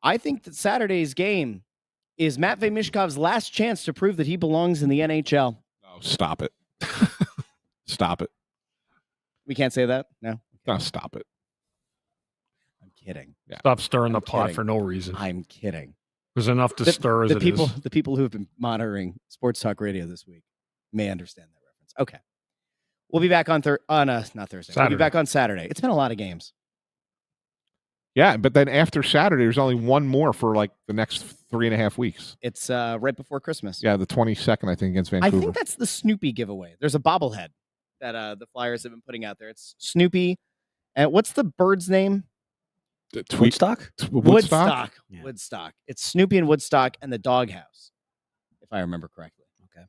I think that Saturday's game is Matvei Mishkov's last chance to prove that he belongs in the NHL. Oh, stop it. Stop it. We can't say that? No? No, stop it. I'm kidding. Yeah. Stop stirring the pot kidding. for no reason. I'm kidding. There's enough to stir as it is. The people who have been monitoring Sports Talk Radio this week may understand that reference. Okay. We'll be back on not Thursday. We'll be back on Saturday. It's been a lot of games. Yeah, but then after Saturday, there's only one more for like the next 3.5 weeks. It's right before Christmas. Yeah, the 22nd, I think, against Vancouver. I think that's the Snoopy giveaway. There's a bobblehead that the Flyers have been putting out there. It's Snoopy. And what's the bird's name? Woodstock? Woodstock? Yeah. Woodstock. It's Snoopy and Woodstock and the Doghouse, if I remember correctly. Okay.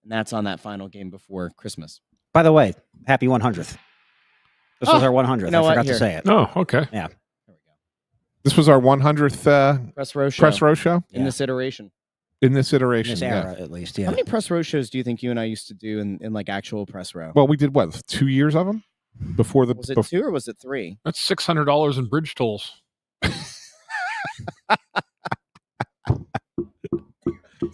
And that's on that final game before Christmas. By the way, happy 100th. This was our 100th. I forgot to say it. Oh, okay. Yeah. This was our 100th Press Row show. Press Row show? In this iteration. In this iteration, In this era, at least, yeah. How many Press Row shows do you think you and I used to do in like actual Press Row? Well, we did, 2 years of them? Before the Was it 2 or was it 3? That's $600 in bridge tolls. It's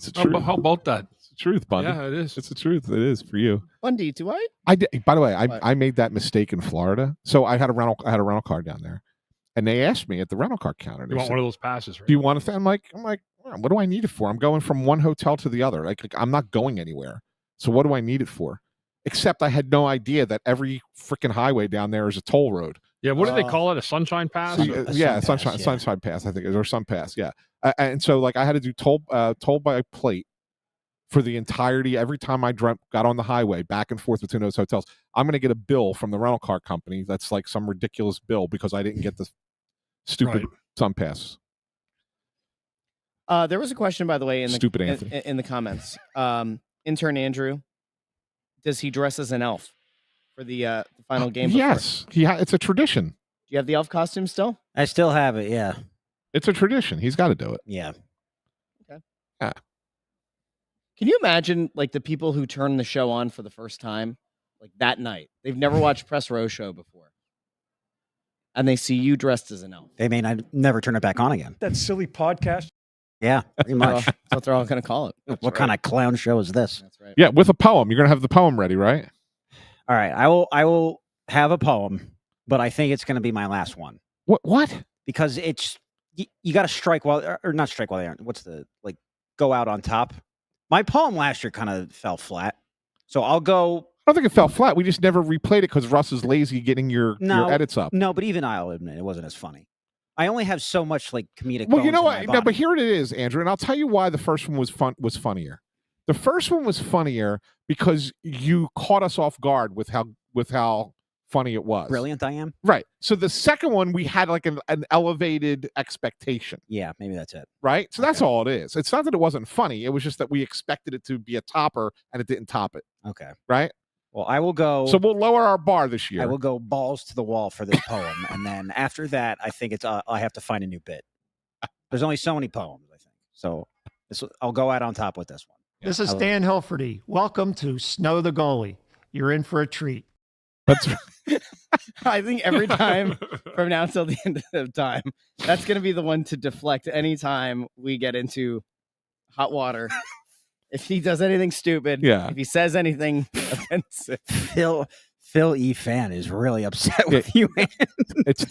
the truth. How about that? It's the truth, Bundy. Yeah, it is. It's the truth. It is for you. Bundy, do I? I did. By the way, What? I made that mistake in Florida. So I had a rental car down there, and they asked me at the rental car counter. You They want said, one of those passes, right? do you want to? I'm like, what do I need it for? I'm going from one hotel to the other. Like I'm not going anywhere. So what do I need it for? Except I had no idea that every freaking highway down there is a toll road. Yeah, what do they call it? A sunshine pass? Sunshine Pass, I think, or Sun Pass. Yeah, and so like I had to do toll by plate for the entirety. Every time I got on the highway back and forth between those hotels, I'm going to get a bill from the rental car company. That's like some ridiculous bill because I didn't get the stupid Sun Pass. There was a question, by the way, in the comments. Intern Andrew, does he dress as an elf for the final game? Yes, it's a tradition. Do you have the elf costume still? I still have it, yeah. It's a tradition. He's got to do it. Yeah. Okay. Yeah. Can you imagine like the people who turn the show on for the first time, like that night? They've never watched Press Row show before, and they see you dressed as an elf. They may not never turn it back on again. That silly podcast. Yeah, pretty much. That's what they're all going to call it. What kind of clown show is this? That's right. Yeah, with a poem. You're going to have the poem ready, right? All right, I will have a poem, but I think it's going to be my last one. What? Because it's you got to strike while or not strike while they aren't. What's the go out on top? My poem last year kind of fell flat, so I'll go. I don't think it fell flat. We just never replayed it because Russ is lazy getting your edits up. No, but even I'll admit it wasn't as funny. I only have so much comedic. Well, you know what? No, but here it is, Andrew, and I'll tell you why the first one was funnier. The first one was funnier because you caught us off guard with how funny it was. Brilliant I am. Right. So the second one we had like an elevated expectation. Yeah, maybe that's it. Right. So that's all it is. It's not that it wasn't funny. It was just that we expected it to be a topper and it didn't top it. Okay. Right. Well, I will go. So we'll lower our bar this year. I will go balls to the wall for this poem, and then after that, I think it's I have to find a new bit. There's only so many poems, I think. So I'll go out on top with this one. This is Stan Hilferty. Welcome to Snow the Goalie. You're in for a treat. That's I think every time from now until the end of time, that's going to be the one to deflect anytime we get into hot water. If he does anything stupid, if he says anything offensive. Phil E. Fan is really upset with you, man.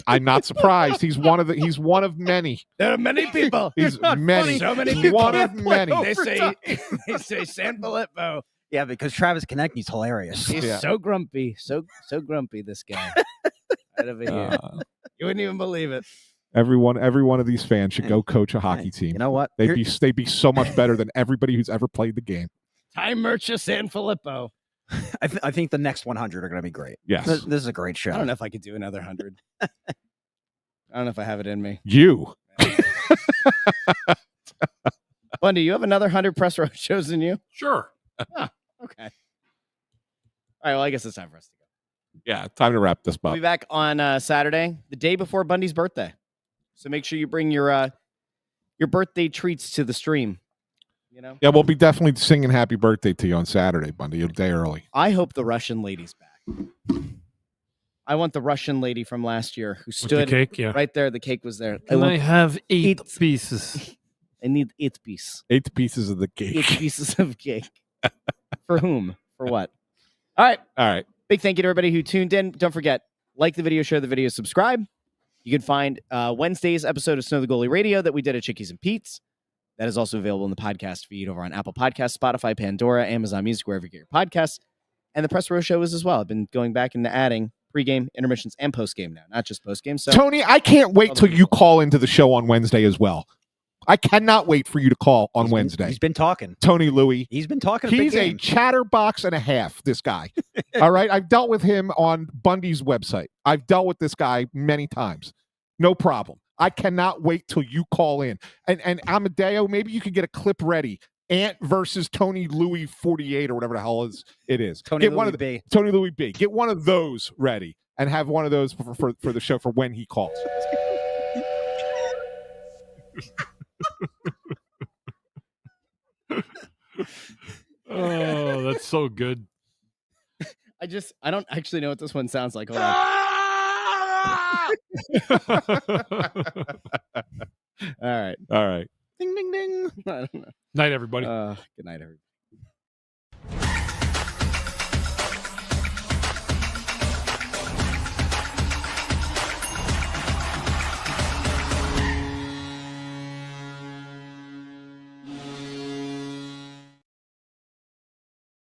I'm not surprised. He's one of many. There are many people. He's many. So many people. One of many. They say SanFilippo. Yeah, because Travis Konechny's hilarious. He's so grumpy. So grumpy, this guy. Right over here. You wouldn't even believe it. Every one of these fans should go coach a hockey team. You know what? They'd be so much better than everybody who's ever played the game. Time Mercha SanFilippo. I think the next 100 are going to be great. Yes. This is a great show. I don't know if I could do another 100. I don't know if I have it in me. You. Bundy, you have another 100 Press Row shows in you? Sure. Oh, okay. All right, well, I guess it's time for us to go. Yeah, time to wrap this up. We'll be back on Saturday, the day before Bundy's birthday. So make sure you bring your your birthday treats to the stream. You know? Yeah, we'll be definitely singing happy birthday to you on Saturday, Bundy, a day early. I hope the Russian lady's back. I want the Russian lady from last year who stood right there. The cake was there. Can I have 8 pieces? I need 8 pieces. 8 pieces of the cake. 8 pieces of cake. For whom? For what? All right. Big thank you to everybody who tuned in. Don't forget, like the video, share the video, subscribe. You can find Wednesday's episode of Snow the Goalie Radio that we did at Chickies and Pete's. That is also available in the podcast feed over on Apple Podcasts, Spotify, Pandora, Amazon Music, wherever you get your podcasts. And the Press Row Show is as well. I've been going back into adding pregame, intermissions, and postgame now, not just postgame. So, Tony, I can't wait till you call into the show on Wednesday as well. I cannot wait for you to call on Wednesday. He's been talking. Tony Louie. He's been talking. He's a chatterbox and a half, this guy. All right? I've dealt with him on Bundy's website. I've dealt with this guy many times. No problem. I cannot wait till you call in. And Amadeo, maybe you could get a clip ready. Ant versus Tony Louie 48 or whatever the hell it is. Tony Louie B. Tony Louie B. Get one of those ready and have one of those for the show for when he calls. Oh, that's so good. I don't actually know what this one sounds like. Hold on. All right. Ding, ding, ding. I don't know. Night, everybody. Good night, everybody.